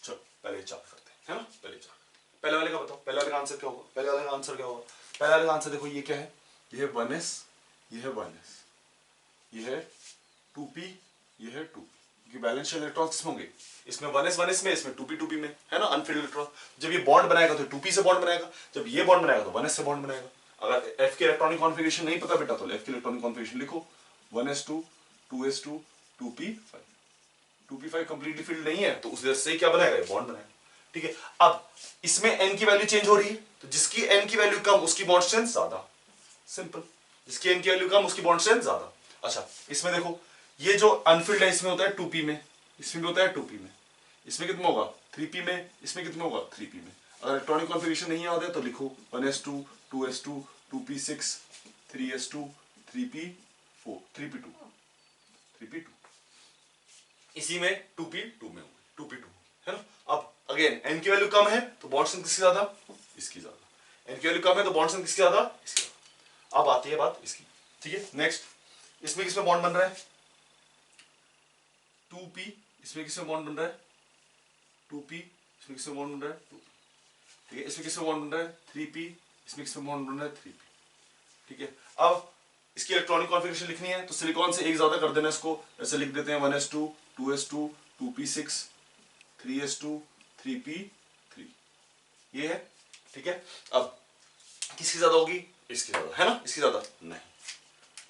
चलो पहले चार करते हैं, है ना, पहले चार। पहले वाले का बताओ, पहले वाले का आंसर क्या होगा? पहले वाले का आंसर क्या होगा? पहले वाले का आंसर देखो, ये क्या है? ये है 1s, ये है 1s, ये है 2p, ये है 2p, क्योंकि बैलेंस इलेक्ट्रॉन किसमें होंगे? इसमें 1s 1s में, इसमें 2p 2p में, है ना, अनफिल्ड इलेक्ट्रॉन। जब ये बॉन्ड बनाएगा तो 2p से बॉन्ड बनाएगा, जब ये बॉन्ड बनाएगा तो 1s से बॉन्ड बनाएगा। अगर f की इलेक्ट्रॉनिक कॉन्फ़िगरेशन नहीं पता बेटा तो f की इलेक्ट्रॉनिक कॉन्फ़िगरेशन लिखो, 1s2 2s2 2p5। 2p5 completely filled नहीं है तो उस वजह से क्या बनाएगा? बॉन्ड बनाएगा। ठीक है, अब इसमें n की वैल्यू चेंज हो रही है, तो जिसकी n की वैल्यू कम उसकी बॉन्ड स्ट्रेंथ ज्यादा, सिंपल। जिसकी n की वैल्यू कम उसकी बॉन्ड स्ट्रेंथ ज्यादा। अच्छा, इसमें देखो, ये जो अनफिल्ड है इसमें होता है 2p में, इसमें भी होता है 2p में, इसमें कितना होगा? 3p में, इसमें कितना होगा? 3p में। अगर इलेक्ट्रॉनिक कॉन्फ़िगरेशन नहीं याद है तो लिखो 1s2 2s2 2p6 3s2 3p4 3p2 3p2। इसी में 2p2 में होगी, 2p2 है ना। अब अगेन n की वैल्यू कम है तो बॉन्ड स्ट्रेंथ किसकी ज्यादा? इसकी ज्यादा। n की वैल्यू कम है तो बॉन्ड स्ट्रेंथ किसकी ज्यादा? इसकी ज्यादा। अब आती है बात इसकी, ठीक है। नेक्स्ट, इसमें किसमें बॉन्ड बन रहा है? 2p, इसमें किसमें बॉन्ड बन रहा है? 2p, इसमें किसमें बॉन्ड बन रहा है? 2p, ठीक है। इसमें किसमें बॉन्ड बन रहा है? 3p, इसमें किसमें बॉन्ड बन रहा है? 3p, ठीक है। अब इसकी इलेक्ट्रॉनिक कॉन्फ़िगरेशन लिखनी है तो सिलिकॉन से एक ज्यादा कर देना इसको, ऐसे लिख देते हैं 1s2 2s2 2p6 3s2 3p3, ये है, ठीक है। अब किसकी ज्यादा होगी? इसकी ज्यादा, है ना। इसकी ज्यादा नहीं,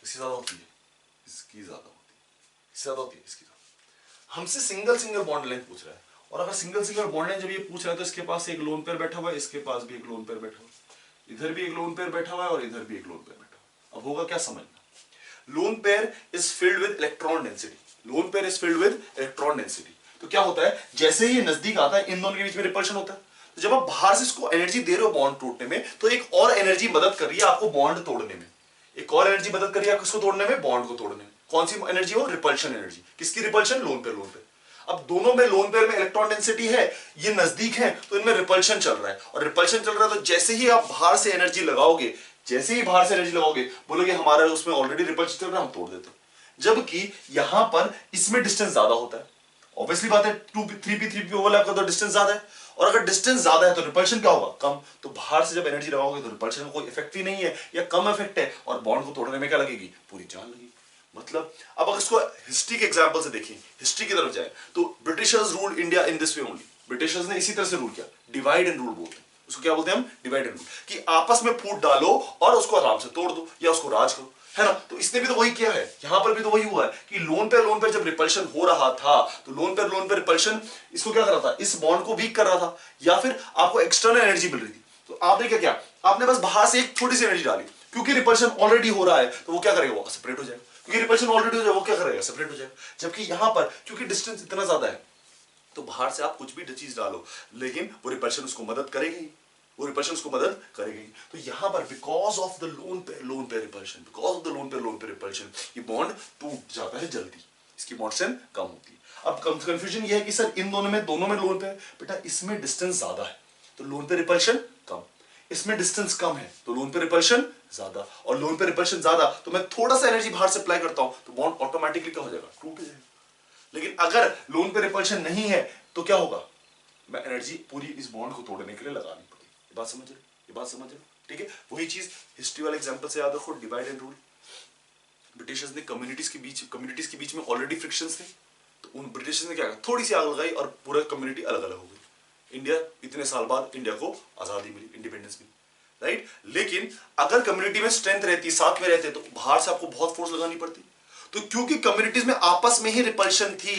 इसकी ज्यादा होती है, इसकी ज्यादा होती है, इसकी ज्यादा होती है, इसकी ज्यादा। हमसे सिंगल सिंगल बॉन्ड लेंथ पूछ रहा है, और अगर सिंगल सिंगल बॉन्ड लेंथ जब ये पूछ रहा है तो इसके पास एक लोन पेयर बैठा हुआ है, इसके पास भी एक लोन पेयर बैठा हुआ है, इधर भी एक लोन पेयर बैठा हुआ है और इधर भी एक लोन पेयर बैठा हुआ है। अब होगा क्या समझना, lone pair is filled with electron density, lone pair is filled with electron density. तो क्या होता है, जैसे ही ये नजदीक आता है इन दोनों के बीच में रिपल्शन होता है। तो जब आप बाहर से इसको एनर्जी दे रहे हो बॉन्ड टूटने में, तो एक और एनर्जी मदद कर रही है आपको बॉन्ड तोड़ने में, एक और एनर्जी मदद कर रही है किसको तोड़ने में? बॉन्ड को तोड़ने में। कौन सी एनर्जी हो? Repulsion energy. किसकी repulsion? Lone pair, lone pair. अब दोनों में लोन पेयर में इलेक्ट्रॉन डेंसिटी है, ये नजदीक है तो इनमें रिपल्शन चल रहा है, और रिपल्शन चल रहा है तो जैसे ही आप बाहर से एनर्जी लगाओगे, जैसे ही बाहर से एनर्जी लगाओगे, बोलोगे हमारा उसमें ऑलरेडी रिपल्शन चल रहा है, हम तोड़ देते हैं। जबकि यहां पर इसमें डिस्टेंस ज्यादा होता है, ऑब्वियसली बात है, 2p 3p 3p ओवरलैप का तो डिस्टेंस ज्यादा है, और अगर डिस्टेंस ज्यादा है तो रिपल्शन क्या होगा? कम। तो बाहर से जब एनर्जी लगाओगे तो रिपल्शन का कोई इफेक्ट ही नहीं है या कम इफेक्ट है, और बॉन्ड को तोड़ने में क्या लगेगी? पूरी जान लगेगी। मतलब अब अगर इसको हिस्ट्री के एग्जांपल से देखें, हिस्ट्री की तरफ जाए तो Britishers rule India in this way only, Britishers ने इसी तरह से रूल किया, डिवाइड एंड रूल बोलते हैं उसको, क्या बोलते हैं हम? डिवाइड एंड रूल, कि आपस में फूट डालो और उसको आराम से तोड़ दो या उसको राज करो, है ना। तो इसने भी तो वही किया है, यहां पर भी तो वही हुआ है कि लोन पे जब रिपल्शन हो रहा था तो लोन पे रिपल्शन इसको क्या कर रहा था? इस बॉन्ड को वीक कर रहा था, या फिर आपको एक्सटर्नल एनर्जी मिल रही थी। तो आपने क्या किया? आपने बस बाहर से एक छोटी सी एनर्जी डाली, क्योंकि रिपल्शन ऑलरेडी हो रहा है तो वो क्या करेगा? वो सेपरेट हो जाएगा, क्योंकि रिपल्शन ऑलरेडी हो जाएगा, वो क्या करेगा? सेपरेट हो जाएगा। जबकि यहां पर क्योंकि डिस्टेंस इतना ज्यादा है तो बाहर से आप कुछ भी चीज डालो लेकिन वो रिपल्शन उसको मदद करेगी, वो रिपल्शन उसको मदद करेगी। तो यहां पर बिकॉज ऑफ द लोन पे repulsion, because of the loan पे रिपल्शन, ये बॉन्ड टूट जाता है जल्दी, इसकी बॉन्ड स्ट्रेंथ कम होती है। अब कंफ्यूजन ये है कि सर इन दोनों में लोन पे, बेटा इसमें डिस्टेंस ज्यादा है तो लोन पे रिपल्शन कम, इसमें डिस्टेंस कम है तो लोन पे रिपल्शन ज्यादा, और लोन पे रिपल्शन ज्यादा तो मैं थोड़ा सा एनर्जी बाहर से अप्लाई करता हूं तो बॉन्ड ऑटोमेटिकली क्या हो जाएगा? टूट जाएगा। लेकिन अगर लोन पे रिपल्शन नहीं है तो क्या होगा? मैं एनर्जी पूरी इस बॉन्ड को तोड़ने के लिए लगानी पड़ेगी। ये बात समझ रहे? ये बात समझ रहे? ठीक है, वही चीज हिस्ट्री वाले एग्जांपल से याद रखो, डिवाइड एंड रूल। ब्रिटिशर्स ने कम्युनिटीज के बीच में ऑलरेडी फ्रिक्शंस थे, तो उन ब्रिटिशर्स ने क्या किया? थोड़ी सी आग लगाई और पूरा कम्युनिटी अलग अलग हो गई। इंडिया इतने साल बाद इंडिया को आजादी मिली, इंडिपेंडेंस मिली, राइट। लेकिन अगर कम्युनिटी में स्ट्रेंथ रहती, साथ में रहते, तो बाहर से आपको बहुत फोर्स लगानी पड़ती। तो क्योंकि कम्युनिटीज में आपस में ही रिपल्शन थी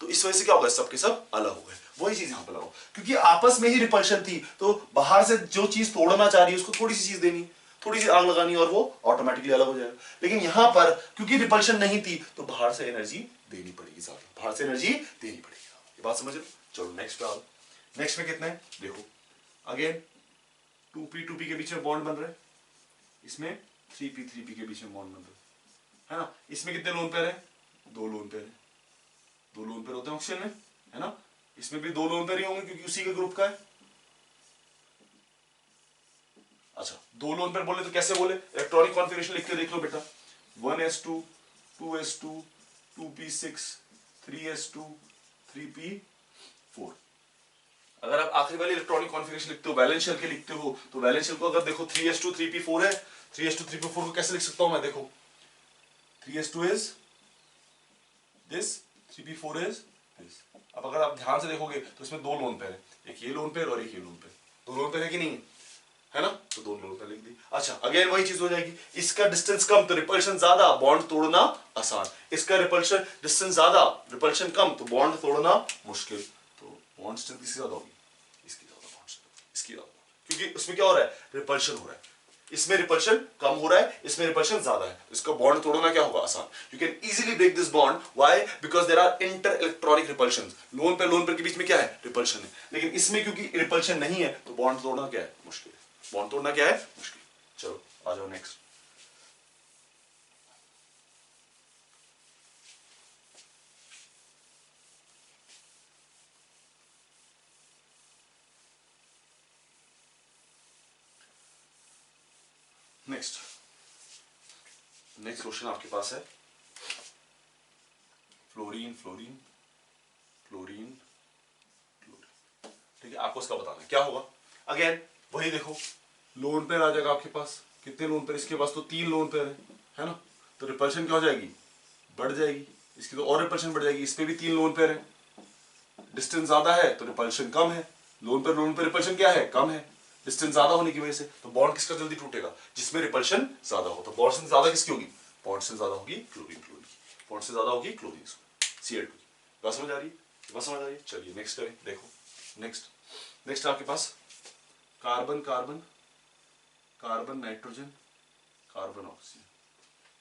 तो इस वजह से क्या होगा? सबके सब अलग हो गए। वही चीज यहां पर लगाओ, क्योंकि आपस में ही रिपल्शन थी तो बाहर से जो चीज तोड़ना चाह रही है उसको थोड़ी सी चीज देनी, थोड़ी सी आग लगानी और वो ऑटोमेटिकली अलग हो जाएगा। लेकिन यहां पर क्योंकि रिपल्शन नहीं थी तो बाहर से एनर्जी देनी पड़ेगी, ज्यादा बाहर से एनर्जी देनी पड़ेगी। ये बात समझ लो। चलो नेक्स्ट पे आओ। नेक्स्ट में कितना है देखो, अगेन 2p के बीच में बॉन्ड बन रहा है, इसमें 3p के बीच में बॉन्ड बन रहा है ना। इसमें कितने लोन पेयर है? 2 लोन पेयर है, 2 लोन पेयर होते हैं ऑक्सीजन में, है ना। इसमें भी 2 लोन पेयर ही होंगे क्योंकि उसी के ग्रुप का है। अच्छा, 2 लोन पेयर बोले तो कैसे बोले, इलेक्ट्रॉनिक कॉन्फ़िगरेशन लिख के देख लो बेटा, 1s2 2s2 2p6 3s2 3p4। अगर आप आखिरी वाली इलेक्ट्रॉनिक कॉन्फ़िगरेशन लिखते हो, वैलेंस शेल के लिखते हो, तो वैलेंस शेल को अगर देखो 3s2 3p4 है, 3s2 3p4 को कैसे लिख सकता हूं मैं, देखो 3s2 is this, 3p4 is this. अब अगर आप ध्यान से देखोगे तो इसमें 2 लोन पेयर है, एक ये लोन पेयर और एक ये लोन पेयर, 2 लोन पेयर है कि नहीं है ना, तो 2 लोन पेयर लिख दी। अच्छा, अगेन वही चीज हो जाएगी, इसका डिस्टेंस कम तो रिपल्शन ज्यादा, बॉन्ड तोड़ना आसान, इसका रिपल्शन डिस्टेंस ज्यादा, रिपल्शन कम तो बॉन्ड तोड़ना मुश्किल, तो बॉन्ड स्ट्रेंथ किसकी ज्यादा होगी, इसकी ज्यादा बॉन्ड स्ट्रेंथ, इसकी ज्यादा, क्योंकि उसमें क्या हो रहा है, रिपल्शन हो रहा है, इसमें रिपल्शन कम हो रहा है, इसमें रिपल्शन ज्यादा है, तो इसका बॉन्ड तोड़ना क्या होगा, आसान। You can easily break this bond, why, because there are inter electronic repulsions, lone pair के बीच में क्या है, रिपल्शन है, लेकिन इसमें क्योंकि रिपल्शन नहीं है तो बॉन्ड तोड़ना क्या है, मुश्किल है, बॉन्ड तोड़ना क्या है, मुश्किल। चलो आ जाओ नेक्स्ट। नेक्स्ट क्वेश्चन आपके पास है, फ्लोरीन फ्लोरीन फ्लोरीन फ्लोरीन, ठीक है, आपको इसका बताना है क्या होगा। अगेन वही देखो, लोन पेयर आ जाएगा आपके पास, कितने लोन पेयर, इसके पास तो 3 लोन पेयर है ना, तो रिपल्शन क्या हो जाएगी, बढ़ जाएगी, इसकी तो और रिपल्शन बढ़ जाएगी, इस पे भी 3 लोन पेयर है, डिस्टेंस ज्यादा है तो रिपल्शन कम है, लोन पे रिपल्शन क्या है, कम है, डिस्टेंस ज्यादा होने की वजह से, तो बॉन्ड किसका जल्दी टूटेगा, जिसमें रिपल्शन ज्यादा हो, तो बॉन्ड से ज्यादा किसकी होगी, बॉन्ड से ज्यादा होगी क्लोरीन की, बॉन्ड से ज्यादा होगी क्लोरीन Cl2 की। बात समझ आ रही है, बात समझ आ रही है। चलिए नेक्स्ट करें, देखो नेक्स्ट आपके पास carbon carbon carbon nitrogen carbon oxygen,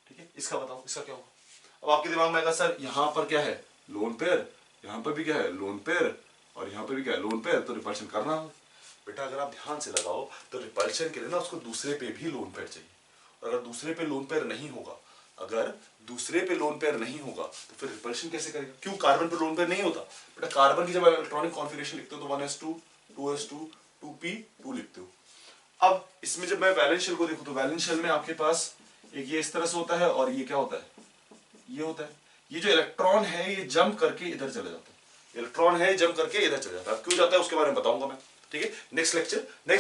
ठीक है, इसका बताओ, इसका क्या होगा। अब आपके दिमाग में आएगा सर यहां पर क्या है, लोन पेयर, यहां पर भी क्या है, लोन पेयर, और यहां पर भी क्या है, लोन पेयर, तो रिपल्शन करना होगा। बेटा अगर आप ध्यान से लगाओ तो रिपल्शन के लिए ना उसको दूसरे पे भी लोन पेयर चाहिए, और अगर दूसरे पे लोन पेयर नहीं होगा, अगर दूसरे पे लोन पेयर नहीं होगा तो फिर रिपल्शन कैसे करेगा, क्यों कार्बन पे लोन पेयर नहीं होता। बेटा कार्बन की जब इलेक्ट्रॉनिक कॉन्फ़िगरेशन लिखते हो तो 1s2 2s2 2p2 लिखते हो। अब इसमें जब मैं वैलेंस शेल को देखूं तो वैलेंस शेल में आपके पास एक ये इस तरह से होता है, और ये क्या होता है, ये होता है, ये जो इलेक्ट्रॉन है ये जंप करके इधर चले जाता है, इलेक्ट्रॉन है जंप करके इधर चले जाता है, क्यों जाता है उसके बारे में बताऊंगा मैं, ठीक है, नेक्स्ट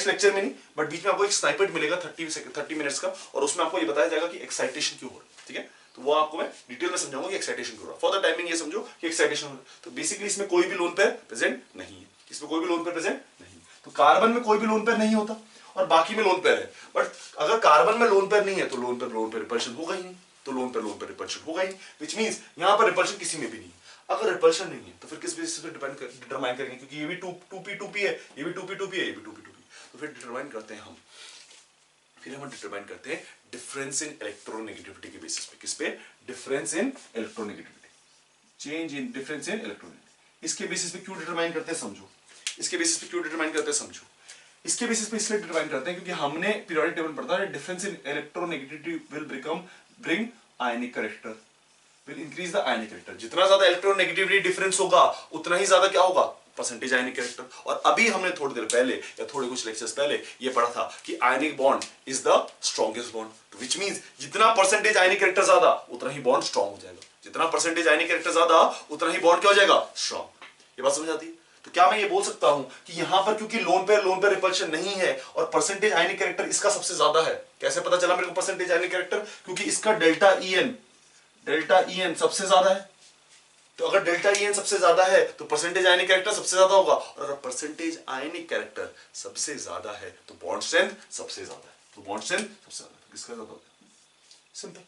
लेक्चर में नहीं, बट बीच में आपको एक स्नाइपेट मिलेगा 30 मिनट्स का, और उसमें आपको ये बताया जाएगा कि एक्साइटेशन क्यों हो रहा है, ठीक है, तो वो आपको मैं डिटेल में समझाऊंगा कि एक्साइटेशन क्यों हो रहा है। फॉर द टाइमिंग ये समझो कि एक्साइटेशन हो रहा है, तो बेसिकली इसमें कोई भी लोन पेयर प्रेजेंट नहीं है, इसमें कोई भी लोन पेयर प्रेजेंट नहीं है, तो कार्बन में कोई भी लोन पेयर नहीं होता और बाकी में लोन पेयर है, बट अगर कार्बन में लोन पेयर नहीं है तो लोन पेयर रिपल्शन होगा ही नहीं, तो लोन पेयर रिपल्शन होगा ही नहीं, विच मींस यहां पर रिपल्शन किसी में भी नहीं है। अगर रिपल्शन नहीं है तो फिर किस बेसिस पे डिटरमाइन करेंगे, क्योंकि ये भी 2p2p है, ये भी 2p2p है, ये भी 2p2p, तो फिर डिटरमाइन करते हैं हम, फिर हम डिटरमाइन करते हैं डिफरेंस इन इलेक्ट्रोनेगेटिविटी के बेसिस पे, किस पे, difference in electronegativity, change in difference in electronegativity, इसके बेसिस पे क्यों डिटरमाइन करते हैं समझो, इसके बेसिस पे क्यों डिटरमाइन करते हैं समझो, इसके बेसिस पे इसलिए डिटरमाइन करते हैं क्योंकि हमने पीरियोडिक टेबल पढ़ा है, difference in electronegativity will bring ionic character, will increase the ionic character, जितना ज्यादा इलेक्ट्रोनेगेटिविटी डिफरेंस होगा उतना ही ज्यादा क्या होगा, परसेंटेज आयनिक कैरेक्टर। और अभी हमने थोड़ी देर पहले या थोड़े कुछ लेक्चर्स पहले ये पढ़ा था कि ionic bond is the strongest bond, which means जितना परसेंटेज आयनिक कैरेक्टर ज्यादा उतना ही बॉन्ड स्ट्रॉन्ग हो जाएगा, जितना परसेंटेज आयनिक कैरेक्टर ज्यादा उतना ही बॉन्ड क्या हो जाएगा, स्ट्रॉन्ग। ये बात समझ आती है। तो क्या मैं ये बोल सकता हूं कि यहां पर क्योंकि लोन पेयर रिपल्शन नहीं है और परसेंटेज आयनिक कैरेक्टर इसका सबसे ज्यादा है, कैसे पता चला मेरे को परसेंटेज आयनिक कैरेक्टर, क्योंकि इसका डेल्टा ई एन सबसे ज्यादा है, तो अगर डेल्टा ई एन सबसे ज्यादा है तो परसेंटेज आयनिक कैरेक्टर सबसे ज्यादा होगा, और अगर परसेंटेज आयनिक कैरेक्टर सबसे ज्यादा है तो बॉन्ड स्ट्रेंथ सबसे ज्यादा है, तो बॉन्ड स्ट्रेंथ सबसे ज्यादा है, किसका ज्यादा होगा, सिंपल।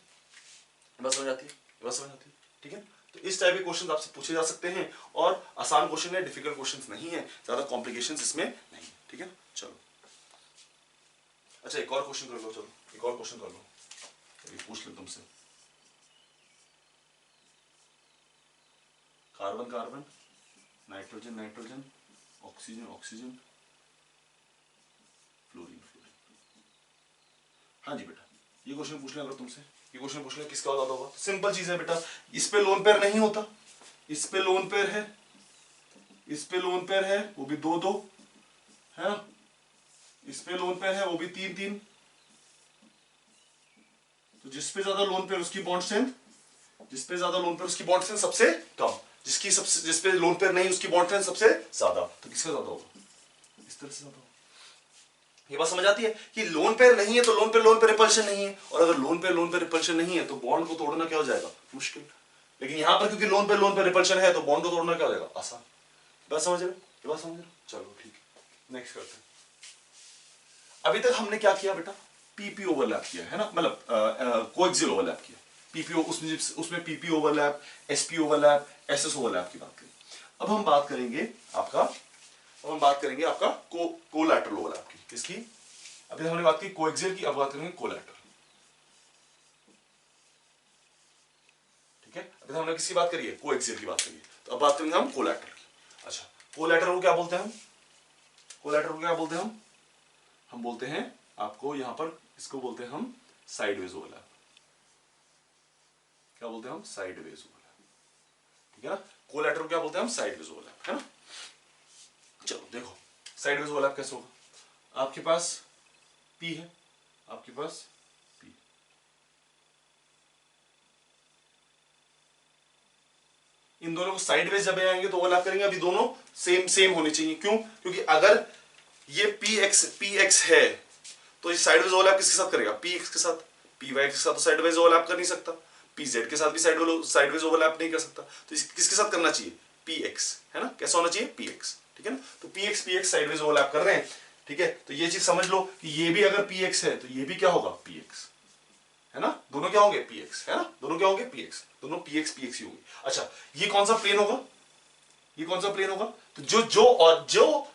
बात समझ आती है, बात समझ आती है, ठीक है। तो इस टाइप के क्वेश्चन आपसे पूछे जा सकते हैं, और आसान क्वेश्चन है, डिफिकल्ट क्वेश्चन नहीं है, ज्यादा कॉम्प्लिकेशंस इसमें नहीं, ठीक है। चलो अच्छा एक और क्वेश्चन कर लो, चलो एक और क्वेश्चन कर लो, पूछ लो तुमसे, carbon carbon nitrogen nitrogen oxygen oxygen fluorine fluorine. हाँ जी बेटा, ये क्वेश्चन पूछ लें अगर तुमसे, ये क्वेश्चन पूछ लें किसका ज्यादा होगा, सिंपल चीज है बेटा, इस पे लोन पेयर नहीं होता, इस पे लोन पेयर है, इस पे लोन पेयर है, वो भी दो है ना, इस पे लोन पेयर है वो भी 3-3, तो जिस पे ज्यादा लोन पेयर उसकी बॉन्ड स्ट्रेंथ, जिस पे ज्यादा लोन पेयर उसकी बॉन्ड स्ट्रेंथ सबसे कम, जिस पे लोन पेयर नहीं उसकी बॉन्ड स्ट्रेंथ सबसे ज्यादा, तो किसका ज्यादा होगा? इस तरह से ज्यादा होगा। ये बात समझ आती है कि लोन पेयर नहीं है तो लोन पे रिपल्शन नहीं है, और अगर लोन पे रिपल्शन नहीं है तो बॉन्ड को तोड़ना क्या हो जाएगा? मुश्किल। लेकिन यहां पर क्योंकि लोन पे रिपल्शन है तो बॉन्ड को तोड़ना क्या हो जाएगा? आसान। बात समझ रहे हो? ये बात समझ रहे हो? चलो ठीक है, नेक्स्ट करते हैं। अभी तक हमने क्या किया बेटा? पीपी ओवरलैप किया है ना, मतलब कोएक्सियल ओवरलैप किया। पीपी उसमें PP overlap, SP overlap, SS overlap की बात करें। अब हम बात करेंगे आपका कोलैटरल ओवरलैप की। किसकी? अभी हमने बात की कोएक्सियल की, अब बात करेंगे कोलैटरल। ठीक है, अभी हमने किसकी बात करी है? कोएक्सियल की बात करी है, तो अब बात करेंगे हम कोलैटरल की। अच्छा, कोलैटरल को क्या बोलते हैं हम? कोलैटरल को क्या बोलते हैं हम बोलते हैं आपको यहां पर, इसको बोलते हैं हम साइडवेज ओवरलैप। क्या बोलते हैं हम? Sideways overlap. ठीक है ना, कोलैटरल क्या बोलते हैं हम? साइडवेज ओवरलैप, है ना। चलो देखो साइडवेज ओवरलैप कैसे होगा। आपके पास पी है, आपके पास पी, इन दोनों को साइडवेज जब आएंगे तो ओवरलैप करेंगे। अभी दोनों सेम होने चाहिए। क्यों? क्योंकि अगर ये पी एक्स है तो ये साइडवेज ओवरलैप किसके साथ करेगा? पी एक्स के साथ। पी वाई के साथ तो साइडवेज ओवरलैप कर नहीं सकता, पी जेड के साथ भी साइडवेज ओवरलैप नहीं कर सकता, तो किसके साथ करना चाहिए? पी एक्स, है ना। कैसा होना चाहिए? P x. ठीक है ना, तो पी एक्स साइडवेज ओवरलैप कर रहे हैं। ठीक है, तो ये चीज समझ लो कि ये भी अगर पी एक्स है तो ये भी क्या होगा? पी एक्स, है ना। दोनों क्या होंगे? पी एक्स, है ना। दोनों क्या होंगे? P x. दोनों पी एक्स ही होंगे। अच्छा, ये कौन सा प्लेन होगा? ये कौन सा प्लेन होगा? तो जो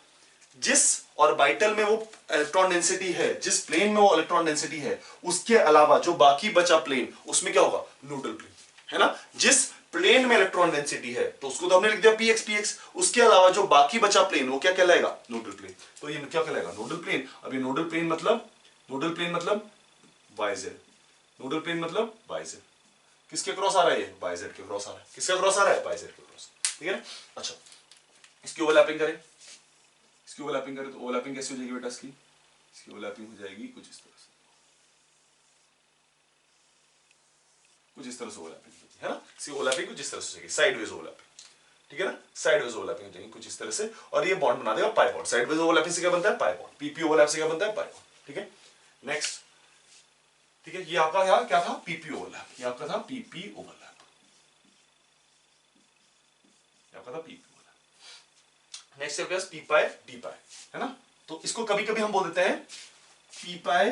जिस ऑर्बिटल में वो इलेक्ट्रॉन डेंसिटी है, जिस प्लेन में वो इलेक्ट्रॉन डेंसिटी है, उसके अलावा जो बाकी बचा प्लेन, उसमें क्या होगा? न्यूट्रल प्लेन, है ना। जिस प्लेन में इलेक्ट्रॉन डेंसिटी है तो उसको तो हमने लिख दिया पी एक्स, उसके अलावा जो बाकी बचा प्लेन वो क्या कहलाएगा? Neutral plane. तो ये क्या कहलाएगा? Neutral plane. अब ये न्यूट्रल प्लेन मतलब वाईजेड। न्यूट्रल प्लेन मतलब वाईजेड। किसके क्रॉस आ रहा है? ये वाईजेड के क्रॉस आ रहा है। किसका क्रॉस आ रहा है? वाईजेड के क्रॉस। ठीक है ना। अच्छा, इसकी ओवरलैपिंग करें, इसकी ओवरलैपिंग करें तो ओवरलैपिंग कैसे हो जाएगी बेटा? इसकी ओवरलैपिंग हो जाएगी कुछ इस तरह से, कुछ इस तरह से ओवरलैपिंग, है ना। इसकी ओवरलैपिंग कुछ इस तरह से हो जाएगी, साइडवेज ओवरलैपिंग। ठीक है ना, साइडवेज ओवरलैपिंग हो जाएगी कुछ इस तरह से, और ये बॉन्ड बना देगा पाई बॉन्ड। साइडवेज ओवरलैपिंग से क्या बनता है? Pi bond. पीपी ओवरलैप से क्या बनता है? Pi bond. ठीक है, नेक्स्ट। ठीक है, ये आपका यहाँ क्या था? PP overlap. ये आपका था पीपी ओवरलैप, आपका था पीपी ओवरलैप। नेक्स्ट है पी पाई डी पाई, है ना। तो इसको कभी कभी हम बोल देते हैं पी पाई,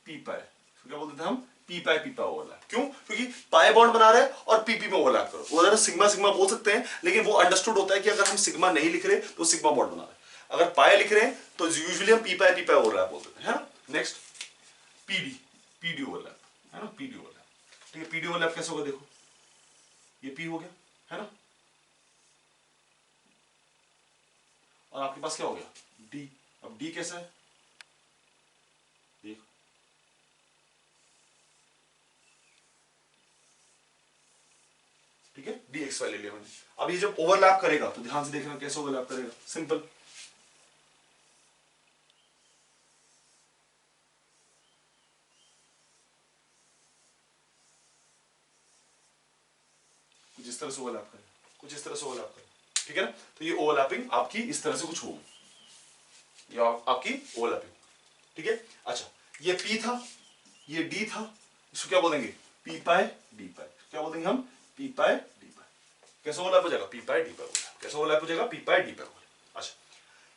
क्या बोल देते हैं हम? पी पाई ओवरलैप। क्यों? क्योंकि पाई बॉन्ड बना रहे हैं और पीपी में ओवरलैप करो। वो सिग्मा बोल सकते हैं, लेकिन वो अंडरस्टूड होता है कि अगर हम सिग्मा नहीं लिख रहे तो सिग्मा बॉन्ड बना रहे हैं। अगर पाई लिख रहे हैं तो यूजुअली हम पी पाई ओवरलैप बोल देते हैं, है ना। नेक्स्ट पीडी ओवरलैप, है ना। PD overlap. ठीक है, पीडी ओवरलैप कैसे होगा? देखो ये पी हो गया, है ना, और आपके पास क्या हो गया? डी। अब डी कैसा है? देखो, ठीक है, डी एक्स वाई ले लिया मैंने। अब ये जब ओवरलैप करेगा तो ध्यान से देखना कैसे ओवरलैप करेगा। सिंपल, कुछ इस तरह से ओवरलैप करेगा, कुछ इस तरह से ओवरलैप करेगा। ठीक है ना, तो ये ओवरलैपिंग आपकी इस तरह से कुछ होगी, ये आपकी ओवरलैपिंग। ठीक है। अच्छा, ये पी था, ये डी था, इसको क्या बोलेंगे? पी पाई डी पाई। क्या बोलेंगे हम? पी पाई डी पाई। कैसे ओवरलैप हो जाएगा? पी पाई डी पाई। कैसे ओवरलैप हो जाएगा? पी पाई डी पाई। अच्छा,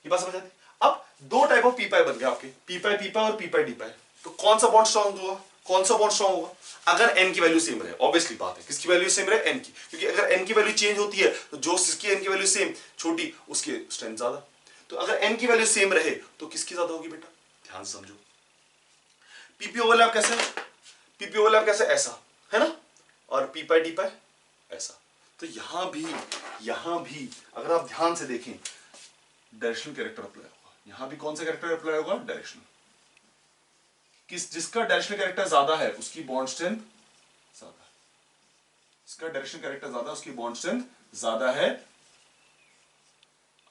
ये बात समझ आती है। अब दो टाइप ऑफ पी पाई बन गए आपके, पी पाई और पी पाई डी पाई। तो कौन सा बॉन्ड स्ट्रॉन्ग होगा? कौन सा बॉन्ड स्ट्रॉन्ग होगा? अगर n की वैल्यू सेम रहे, ऑब्वियसली बात है, किसकी वैल्यू सेम रहे? n की। क्योंकि अगर n की वैल्यू चेंज होती है तो जो जिसकी n की वैल्यू सेम छोटी उसकी स्ट्रेंथ ज्यादा। तो अगर n की वैल्यू सेम रहे तो किसकी ज्यादा होगी बेटा? ध्यान से समझो। पीपी ओवरलैप कैसे? पीपी ओवरलैप कैसे? ऐसा, है ना, और पी पाई डी पाई ऐसा। तो यहां भी अगर आप ध्यान से देखें डायरेक्शनल कैरेक्टर अप्लाई होगा। यहां भी कौन सा कैरेक्टर अप्लाई होगा? डायरेक्शनल। जिसका डायरेक्शनल कैरेक्टर ज्यादा है उसकी बॉन्ड स्ट्रेंथ ज्यादा है, जिसका डायरेक्शनल कैरेक्टर ज्यादा उसकी बॉन्ड स्ट्रेंथ ज्यादा है,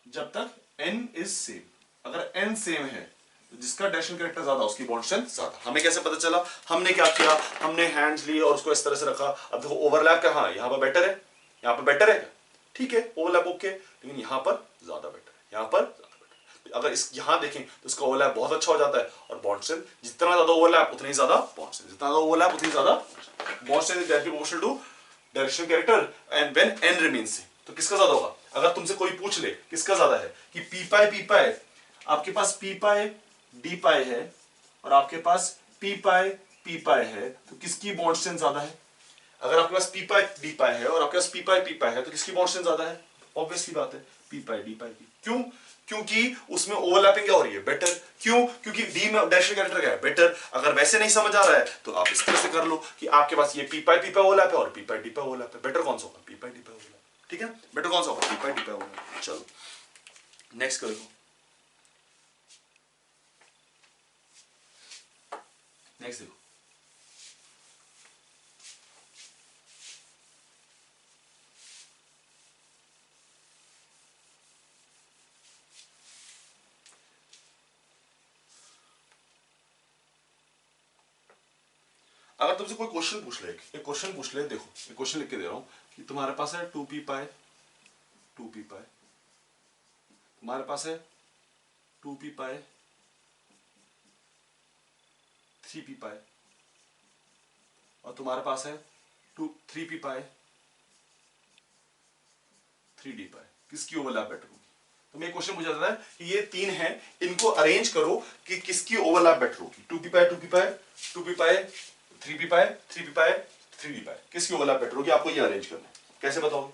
जब तक n इज सेम। अगर n सेम है जिसका डायरेक्शनल कैरेक्टर ज्यादा उसकी बॉन्ड स्ट्रेंथ ज्यादा। हमें कैसे पता चला? हमने क्या किया, हमने हैंड्स लिए और उसको इस तरह से रखा। अब देखो ओवरलैप का, हाँ यहाँ पर बेटर है, यहाँ पर बेटर है, ठीक है ओवरलैप ओके, लेकिन यहाँ पर ज्यादा बेटर है, यहाँ पर ज्यादा बेटर। अगर इस यहाँ देखें तो इसका ओवरलैप बहुत अच्छा हो जाता है और बॉन्ड स्ट्रेंथ जितना ज्यादा ओवरलैप उतनी ज्यादा बॉन्ड स्ट्रेंथ, जितना ज्यादा ओवरलैप उतनी ज्यादा bond strength is directly proportional to directional character and when n remains. तो किसका ज्यादा होगा? अगर तुमसे कोई पूछ ले किसका ज्यादा है कि पी पाई आपके पास पी पाई डी पाई है और आपके पास पी पाई है, तो किसकी बॉन्ड स्ट्रेंथ ज्यादा है? अगर आपके पास पी पाई डी पाई है और आपके पास पी पाई है तो किसकी बॉन्ड स्ट्रेंथ ज्यादा है? ऑब्वियसली बात है पी पाई डी पाई की। क्यों? क्योंकि उसमें ओवरलैपिंग क्या हो रही है? बेटर। क्यों? क्योंकि डी में डायरेक्शनल कैरेक्टर क्या है? बेटर। अगर वैसे नहीं समझ आ रहा है तो आप इस तरह से कर लो कि आपके पास ये पी पाई ओवरलैप है और पी पाई डी पाई ओवरलैप है, बेटर कौन सा होगा? पी पाई डी पाई ओवरलैप, ठीक है, बेटर कौन सा होगा? पी पाई डी पाई ओवरलैप। चलो नेक्स्ट करो, नेक्स्ट देखो। अगर तुमसे कोई क्वेश्चन पूछ ले, एक क्वेश्चन पूछ ले, देखो एक क्वेश्चन लिख के दे रहा हूं कि तुम्हारे पास है 2p पाई, तुम्हारे पास है 2p पाई 3p पाई और तुम्हारे पास है 3p पाई 3d पाई, किसकी ओवरलैप बेटर होगी? तो मैं क्वेश्चन पूछा जाता है कि ये तीन हैं, इनको अरेंज करो कि किसकी ओवरलैप बेटर होगी। 2p pi 2p pi 2p pi 3p पाई 3p पाई 3d पाई, किसकी ओवरलैप बेटर होगी? आपको ये अरेंज करना है। कैसे बताओगे?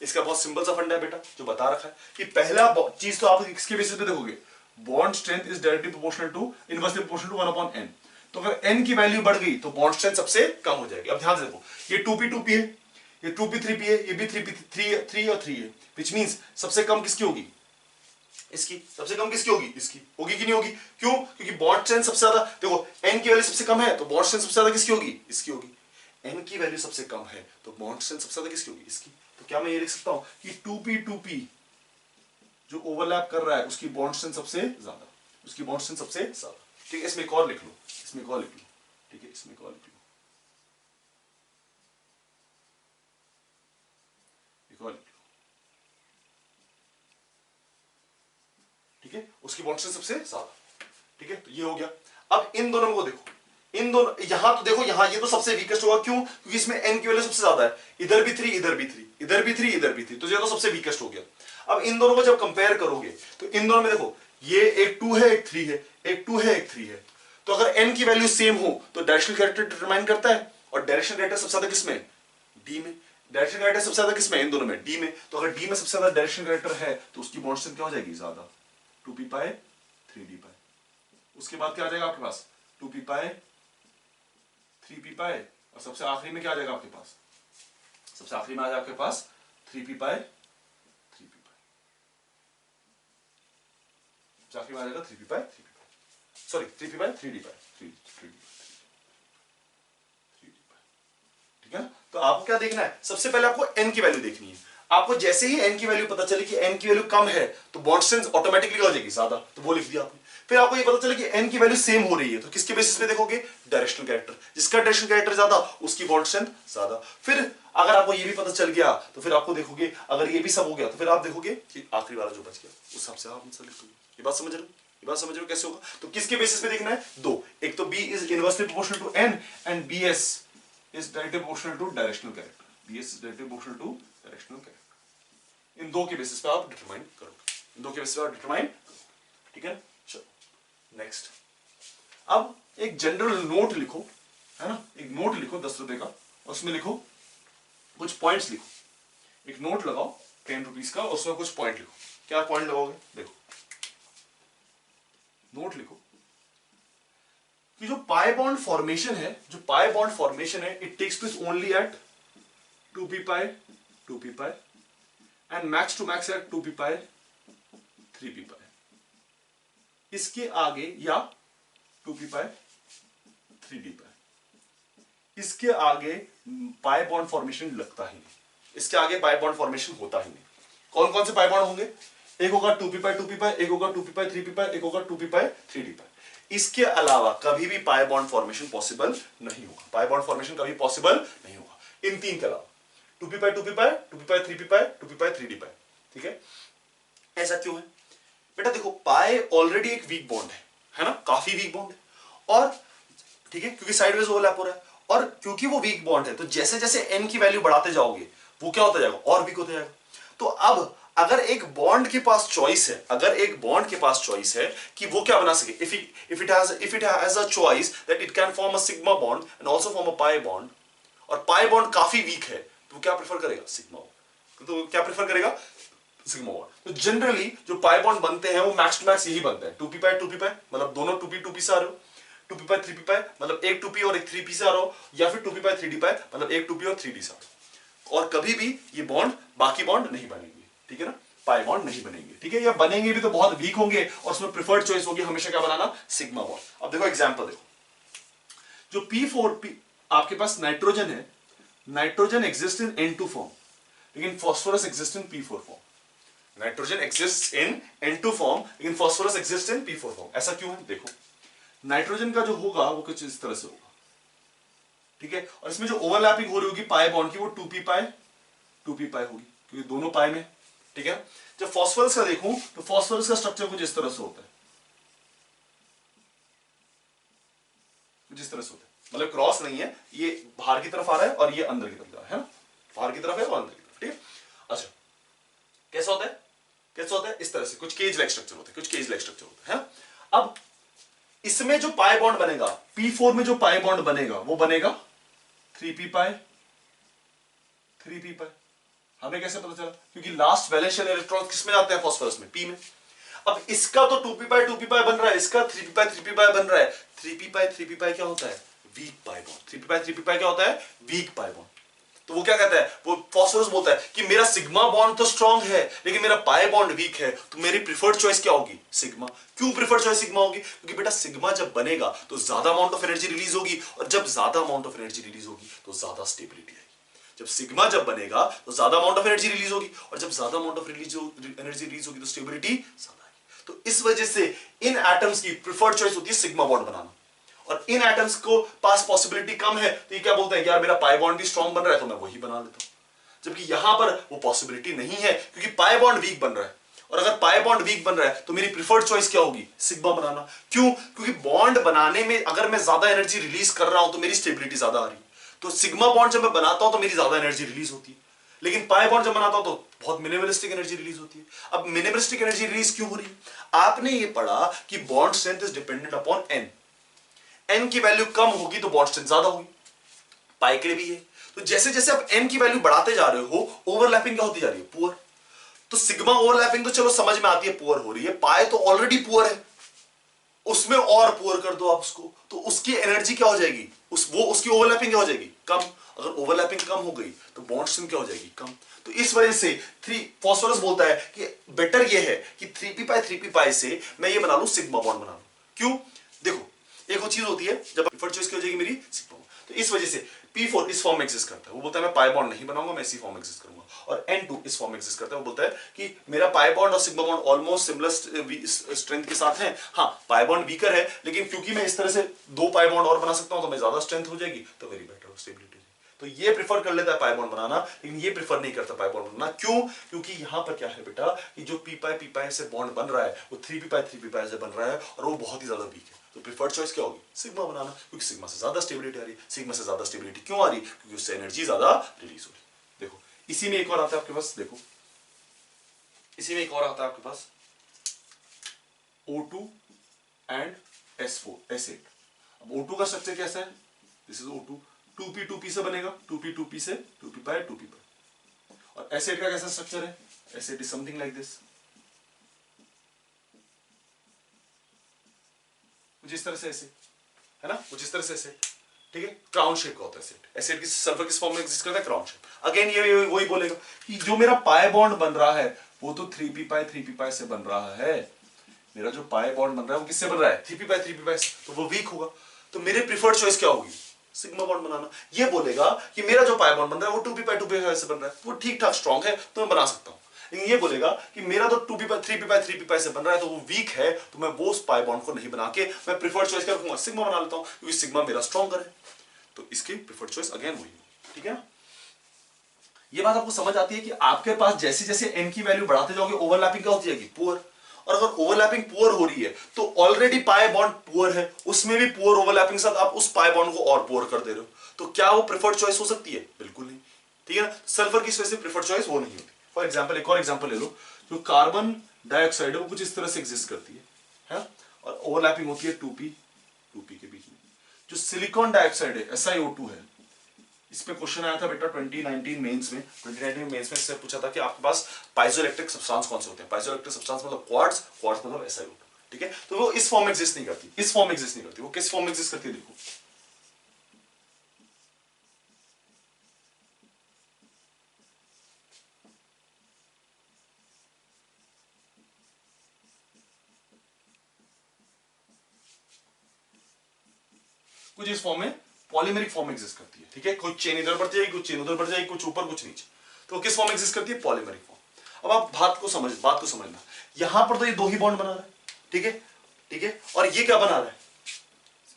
इसका बहुत सिंपल सा फंडा है बेटा, जो बता रखा है कि पहला चीज तो आप किसके बेसिस पे देखोगे? Bond strength is directly proportional to inversely proportional to 1/n। तो अगर n की वैल्यू बढ़ गई तो बॉन्ड स्ट्रेंथ सबसे कम हो जाएगी। अब ध्यान से देखो, ये 2p है, ये 2p 3p है, ये भी 3 और 3 है, विच मींस सबसे कम किसकी होगी? इसकी। सबसे कम किसकी होगी? इसकी। होगी कि नहीं होगी? क्यों? क्योंकि बॉन्ड स्ट्रेंथ सबसे ज्यादा, देखो n की वैल्यू सबसे कम है तो बॉन्ड स्ट्रेंथ सबसे ज्यादा किसकी होगी? इसकी होगी। n की वैल्यू सबसे कम है तो बॉन्ड स्ट्रेंथ सबसे ज्यादा किसकी होगी? इसकी। तो क्या मैं ये लिख सकता हूं कि 2p जो ओवरलैप कर रहा है उसकी बॉन्ड स्ट्रेंथ सबसे ज्यादा, उसकी बॉन्ड स्ट्रेंथ सबसे ज्यादा, ठीक है। इसमें एक और लिख लो, इसमें एक और लिख लो, ठीक है, इसमें एक और लिख लो, एक और लिख लो, ठीक है, उसकी बॉन्ड स्ट्रेंथ सबसे ज्यादा, ठीक है। तो ये हो गया। अब इन दोनों को देखो, इन दोनों, यहां तो देखो, यहां ये तो सबसे वीकेस्ट होगा। क्यों? क्योंकि इसमें n की वैल्यू सबसे ज्यादा है, इधर भी 3 इधर भी 3 इधर भी 3 इधर भी 3, तो ये तो सबसे वीकेस्ट हो गया। अब इन दोनों को जब कंपेयर करोगे तो इन दोनों में देखो, ये एक 2 है, एक 3 है, एक 2 है, एक 3 है। तो अगर n की वैल्यू सेम हो तो डायरेक्शनल कैरेक्टर डिटरमाइन करता है, और डायरेक्शनल कैरेक्टर सबसे ज्यादा किसमें? डी में। डायरेक्शनल कैरेक्टर सबसे ज्यादा किसमें? इन दोनों में, डी में। तो अगर डी में सबसे ज्यादा डायरेक्शनल कैरेक्टर है तो उसकी बॉन्ड स्ट्रेंथ क्या हो जाएगी? ज्यादा, 2p पाई 3d पाई। उसके बाद क्या आ जाएगा आपके पास? 2p पाई 3p पाई, और सबसे आखिरी में क्या आ जाएगा आपके पास? सबसे आखिरी में आ जाएगा आपके पास 3p पाई 3p पाई, सबसे आखिरी में आ जाएगा 3p पाई 3p पाई, सॉरी 3p पाई 3d पाई 3d पाई, ठीक है। तो आपको क्या देखना है? सबसे पहले आपको n की वैल्यू देखनी है। आपको जैसे ही n की वैल्यू पता चले कि n की वैल्यू कम है तो बॉन्ड स्ट्रेंथ ऑटोमेटिकली हो जाएगी ज्यादा, तो वो लिख दिया आपने। फिर आपको ये पता चले कि n की वैल्यू सेम हो रही है तो किसके बेसिस पे देखोगे? डायरेक्शनल कैरेक्टर, जिसका डायरेक्शनल कैरेक्टर ज्यादा उसकी बॉन्ड स्ट्रेंथ ज्यादा। फिर अगर आपको ये भी पता चल गया तो फिर आपको देखोगे, अगर ये भी सब हो गया तो फिर आप देखोगे कि आखिरी वाला जो बच गया उस हिसाब से आप आंसर लिखोगे। ये बात समझ रहे हो? ये बात समझ रहे हो कैसे होगा? तो किसके बेसिस पे देखना है? दो, एक तो b is inversely proportional to n and bs is directly proportional to directional character, bs is directly proportional to directional character. इन दो के बेसिस पे आप डिटरमाइन करोगे, इन दो के बेसिस पे आप डिटरमाइन, ठीक है। चलो नेक्स्ट, अब एक जनरल नोट लिखो, है ना, एक नोट लिखो 10 रुपए का, उसमें लिखो कुछ पॉइंट्स लिखो, एक नोट लगाओ 10 रुपीज का, उसमें कुछ पॉइंट लिखो। क्या पॉइंट लगाओगे? देखो नोट लिखो कि जो पाई बॉन्ड फॉर्मेशन है, जो पाई बॉन्ड फॉर्मेशन है, it takes place only at 2p pi 2p pi and max to max at 2p pi 3p pi. इसके आगे या 2p पाई 3d पाई, इसके आगे पाई बॉन्ड फॉर्मेशन लगता ही नहीं, इसके आगे पाई बॉन्ड फॉर्मेशन होता ही नहीं। कौन कौन से पाई बॉन्ड होंगे? एक होगा 2p पाई 2p पाई, एक होगा 2p पाई 3p पाई, एक होगा 2p पाई 3d पाई। इसके अलावा कभी भी पाई बॉन्ड फॉर्मेशन पॉसिबल नहीं होगा, पाई बॉन्ड फॉर्मेशन कभी पॉसिबल नहीं होगा इन तीन के अलावा, 2p pi 2p pi 2p pi 3p पाई 2p पाई 3d पाई। ठीक है, ऐसा क्यों है बेटा? देखो पाई ऑलरेडी एक वीक बॉन्ड है ना, काफी वीक बॉन्ड है, और ठीक है क्योंकि साइडवेज ओवरलैप हो रहा है, और क्योंकि वो वीक बॉन्ड है तो जैसे जैसे n की वैल्यू बढ़ाते जाओगे वो क्या होता जाएगा, और वीक होता जाएगा। तो अब अगर एक बॉन्ड के पास चॉइस है, अगर एक बॉन्ड के पास चॉइस है कि वो क्या बना सके, if it has a choice that it can form a sigma bond and also form a pi bond, और pi bond काफी वीक है तो वो क्या प्रेफर करेगा, सिग्मा बॉन्ड। तो क्या प्रेफर करेगा, सिग्मा बॉन्ड। तो जनरली जो पाई बॉन्ड बनते हैं वो मैक्स टू मैक्स यही बनते हैं, 2p पाई 2p पाई मतलब दोनों 2p 2p से आ रहे हो, 2p पाई 3p पाई मतलब एक 2p और एक 3p से आ रहा हो, या फिर 2p पाई 3d पाई मतलब एक 2p और 3d से आ रहा हो। और कभी भी ये बॉन्ड बाकी बॉन्ड नहीं बनेंगे, ठीक है ना, पाई बॉन्ड नहीं बनेंगे। ठीक है, या बनेंगे भी तो बहुत वीक होंगे और उसमें प्रेफर्ड चॉइस होगी हमेशा क्या बनाना, सिग्मा बॉन्ड। अब देखो एग्जांपल देखो, जो P4P आपके पास नाइट्रोजन है, nitrogen exist in N2 form लेकिन phosphorus exist in P4 form. Nitrogen exist in N2 form लेकिन phosphorus exist in P4 form. ऐसा क्यों है, देखो नाइट्रोजन का जो होगा वो कुछ इस तरह से होगा, ठीक है, और इसमें जो ओवरलैपिंग हो रही होगी पाई बॉन्ड की वो 2p पाई 2p पाई होगी क्योंकि दोनों पाई में, ठीक है। जब फास्फोरस का देखूं तो फास्फोरस का स्ट्रक्चर कुछ इस तरह से होता है, कुछ इस तरह से होता है, मतलब क्रॉस नहीं है, ये बाहर की तरफ आ रहा है और ये अंदर की तरफ जा रहा है ना, बाहर की तरफ है और अंदर की तरफ, ठीक है। अच्छा कैसा होता है, कैसा होता है, इस तरह से कुछ केज लाइक स्ट्रक्चर होता है, कुछ केज लाइक स्ट्रक्चर होता है। अब इसमें जो पाई बॉन्ड बनेगा, P4 में जो पाई बॉन्ड बनेगा वो बनेगा 3p पाई 3p पाई। हमें कैसे पता चला, क्योंकि लास्ट वैलेंशियल इलेक्ट्रॉन किसमें जाते हैं, फास्फोरस में, p में। अब इसका तो 2p पाई 2p पाई बन रहा है, इसका 3p पाई 3p पाई बन रहा है। 3p पाई 3p पाई क्या होता है, वीक पाई बॉन्ड। 3p पाई 3p पाई क्या होता है, वीक पाई बॉन्ड। तो वो क्या कहता है, वो फास्फोरस बोलता है कि मेरा सिग्मा बॉन्ड तो स्ट्रांग है लेकिन मेरा पाई बॉन्ड वीक है, तो मेरी प्रिफर्ड चॉइस क्या होगी, सिग्मा। क्यों प्रिफर्ड चॉइस सिग्मा होगी, क्योंकि बेटा सिग्मा जब बनेगा तो ज्यादा अमाउंट ऑफ एनर्जी रिलीज होगी, और जब ज्यादा अमाउंट ऑफ एनर्जी रिलीज होगी तो ज्यादा स्टेबिलिटी आएगी। जब सिग्मा जब बनेगा तो ज्यादा अमाउंट ऑफ एनर्जी रिलीज होगी, और जब ज्यादा अमाउंट ऑफ एनर्जी रिलीज होगी तो स्टेबिलिटी ज्यादा आएगी। तो इस वजह से इन एटम्स की प्रिफर्ड चॉइस होती है सिग्मा बॉन्ड बनाना, और इन एटम्स को पास पॉसिबिलिटी कम है तो ये क्या बोलते हैं, यार मेरा पाई बॉन्ड भी स्ट्रांग बन रहा है तो मैं वही बना लेता हूं। जबकि यहां पर वो पॉसिबिलिटी नहीं है क्योंकि पाई बॉन्ड वीक बन रहा है, और अगर पाई बॉन्ड वीक बन रहा है तो मेरी प्रिफर्ड चॉइस क्या होगी, सिग्मा बनाना। क्यों, क्योंकि बॉन्ड बनाने में अगर मैं ज्यादा एनर्जी रिलीज कर रहा हूं तो मेरी स्टेबिलिटी ज्यादा आ रही है, तो सिग्मा बॉन्ड जब मैं बनाता हूं तो मेरी ज्यादा एनर्जी रिलीज होती है, लेकिन पाई बॉन्ड जब बनाता हूं तो बहुत मिनिमलिस्टिक एनर्जी रिलीज होती है। अब मिनिमलिस्टिक एनर्जी रिलीज क्यों हो रही है, आपने ये पढ़ा कि bond strength is dependent upon n की वैल्यू कम होगी तो बॉन्ड स्ट्रेंथ ज्यादा होगी, पाई के लिए भी है। तो जैसे जैसे आप n की वैल्यू बढ़ाते जा रहे हो ओवरलैपिंग क्या होती जा रही है, पुअर। तो सिग्मा ओवरलैपिंग तो चलो समझ में आती है, पुअर हो रही है, पाई तो ऑलरेडी पुअर है, उसमें और पुअर कर दो आप उसको तो उसकी एनर्जी क्या हो जाएगी, उसकी ओवरलैपिंग क्या हो जाएगी, कम। अगर ओवरलैपिंग कम हो गई तो बॉन्ड स्ट्रेंथ क्या हो जाएगी, कम। तो इस वजह से फास्फोरस बोलता है कि बेटर ये है कि 3p पाई 3p पाई से मैं ये बना लूं सिग्मा बॉन्ड बना लूं। क्यों, देखो एक वो चीज होती है जब प्रिफर्ड चॉइस क्या हो जाएगी मेरी, सिग्मा। तो इस वजह से P4 इस फॉर्म में एग्जिस्ट करता है, वो बोलता है मैं पाई बॉन्ड नहीं बनाऊंगा, मैं इसी फॉर्म में एग्जिस्ट करूंगा। और N2 इस फॉर्म में एग्जिस्ट करता है, वो बोलता है कि मेरा पाई बॉन्ड और sigma bond almost similar strength के साथ हैं। हाँ पाई बॉन्ड वीकर है लेकिन क्योंकि मैं इस तरह से 2 पाई बॉन्ड और बना सकता हूं तो मैं ज्यादा स्ट्रेंथ हो जाएगी, तो मेरी बेटर स्टेबिलिटी। तो ये प्रेफर कर लेता है पाई बॉन्ड बनाना, लेकिन ये प्रेफर नहीं करता पाई बॉन्ड बनाना। क्यों, क्योंकि यहां पर क्या है बेटा कि जो p पाई से बॉन्ड बन रहा है वो 3p पाई से बन रहा है और वो बहुत ही ज्यादा वीक है। तो प्रिफर्ड चॉइस क्या होगी, सिग्मा बनाना, क्योंकि सिग्मा से ज्यादा स्टेबिलिटी आ रही है। सिग्मा से ज्यादा स्टेबिलिटी क्यों आ रही, क्योंकि उससे एनर्जी ज्यादा रिलीज हो रही है। देखो इसी में एक और आता है आपके पास, देखो इसी में एक और आता है आपके पास O2 एंड S4 S8। अब O2 का स्ट्रक्चर कैसा है, this is O2, 2p 2p से बनेगा, 2p 2p से 2p पाई 2p पाई। और S8 का कैसा स्ट्रक्चर है, S8 is something like this, कुछ इस तरह से ऐसे है ना, कुछ इस तरह से ऐसे, ठीक है। क्राउन शेप का होता है एसिड, एसिड की सल्फर किस फॉर्म में एग्जिस्ट करता है, क्राउन शेप। अगेन ये वही बोलेगा कि जो मेरा पाई बॉन्ड बन रहा है वो तो 3p पाई से बन रहा है, मेरा जो पाई बॉन्ड बन रहा है वो किससे बन रहा है, 3p पाई से, तो वो वीक होगा। तो मेरे प्रिफर्ड चॉइस क्या होगी, सिग्मा बॉन्ड बनाना। ये बोलेगा कि मेरा जो पाई बॉन्ड बन रहा है वो 2p पाई से बन रहा है, वो ठीक ठाक स्ट्रांग है तो मैं बना सकता हूं। लेकिन ये बोलेगा कि मेरा तो 2p3p3p से बन रहा है, तो वो वीक है, तो मैं वो पाई बॉन्ड को नहीं बना के मैं प्रीफर्ड चॉइस क्या रखूंगा, सिग्मा बना लेता हूं, क्योंकि सिग्मा मेरा स्ट्रॉन्गर है। तो इसकी प्रीफर्ड चॉइस अगेन वही, ठीक है ना। ये बात आपको समझ आती है कि आपके पास जैसे जैसे n की वैल्यू बढ़ाते जाओगे ओवरलैपिंग क्या होती जाएगी, पुअर। और अगर ओवरलैपिंग पुअर हो रही है तो ऑलरेडी पाई बॉन्ड पुअर है, उसमें भी पुअर ओवरलैपिंग साथ आप उस पाई बॉन्ड को और पुअर कर दे रहे हो, तो क्या वो प्रेफर्ड चॉइस हो सकती है, बिल्कुल नहीं, ठीक है ना। सल्फर की वजह से प्रेफर्ड चॉइस वो नहीं होती। फॉर एग्जाम्पल एक और एग्जाम्पल ले लो, जो कार्बन डाइऑक्साइड है वो कुछ इस तरह से एग्जिस्ट करती है और ओवरलैपिंग होती है 2p के बीच में। जो सिलिकॉन डाइऑक्साइड है SiO2 है, इस पे क्वेश्चन आया था बेटा 2019 मेंस में। 2019 मेंस में इससे पूछा था कि आपके पास पाइजोइलेक्ट्रिक सब्सटेंस कौन से होते हैं। पाइजोइलेक्ट्रिक सब्सटेंस मतलब क्वार्ट्ज, क्वार्ट्ज मतलब SiO2, ठीक है। तो वो इस फॉर्म में एग्जिस्ट नहीं करती, इस फॉर्म में एग्जिस्ट नहीं करती, वो किस फॉर्म में एग्जिस्ट करती है देखो, कुछ इस फॉर्म में पॉलीमेरिक फॉर्म में एग्जिस्ट करती है, ठीक है। कुछ चेन इधर बढ़ जाएगी, कुछ चेन उधर बढ़ जाएगी, कुछ ऊपर कुछ नीचे, तो किस फॉर्म में एग्जिस्ट करती है, पॉलीमेरिक फॉर्म। अब आप बात को समझना, यहां पर तो ये 2 ही बॉन्ड बना रहा है, ठीक है, ठीक है, और ये क्या बना रहा है,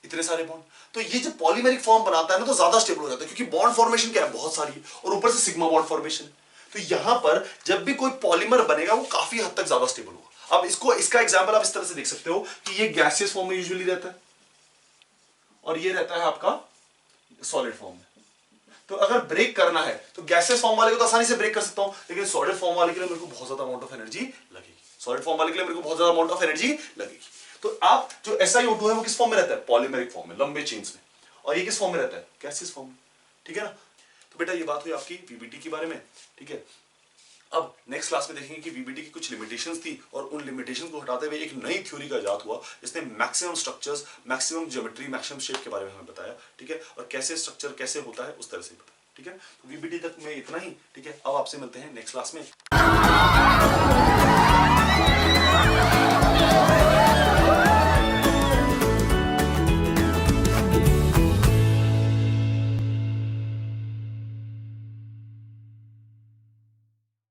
इतने सारे बॉन्ड। तो ये जब पॉलीमेरिक फॉर्म बनाता है ना तो ज्यादा स्टेबल हो जाता है, क्योंकि बॉन्ड फॉर्मेशन क्या है, बहुत सारी है, और ऊपर से सिग्मा बॉन्ड फॉर्मेशन है। तो यहां पर जब भी कोई पॉलीमर बनेगा वो काफी हद तक ज्यादा स्टेबल होगा। अब इसका एग्जांपल आप इस तरह से देख सकते हो कि ये गैसियस फॉर्म में यूजुअली रहता है और ये रहता है आपका सॉलिड फॉर्म में। तो अगर ब्रेक करना है तो गैसियस फॉर्म वाले को तो आसानी से ब्रेक कर सकता हूं, लेकिन सॉलिड फॉर्म वाले के लिए मेरे को बहुत ज्यादा अमाउंट ऑफ एनर्जी लगेगी, सॉलिड फॉर्म वाले के लिए मेरे को बहुत ज्यादा अमाउंट ऑफ एनर्जी लगेगी। तो आप जो SiO2 है वो किस फॉर्म में रहता है, पॉलीमेरिक फॉर्म में, लंबे चेन्स में, और ये किस फॉर्म में रहता है, गैसियस फॉर्म में, ठीक है ना। तो बेटा ये बात हुई आपकी VBT के बारे में, ठीक है। अब नेक्स्ट क्लास में देखेंगे कि VBT की कुछ लिमिटेशंस थी और उन लिमिटेशंस को हटाते हुए एक नई थ्योरी का इजाद हुआ जिसने maximum structures, maximum geometry, maximum shape के बारे में हमें बताया, ठीक है, और कैसे स्ट्रक्चर कैसे होता है उस तरह से बताया, ठीक है। तो VBT तक में इतना ही, ठीक है। अब आपसे मिलते हैं नेक्स्ट क्लास में।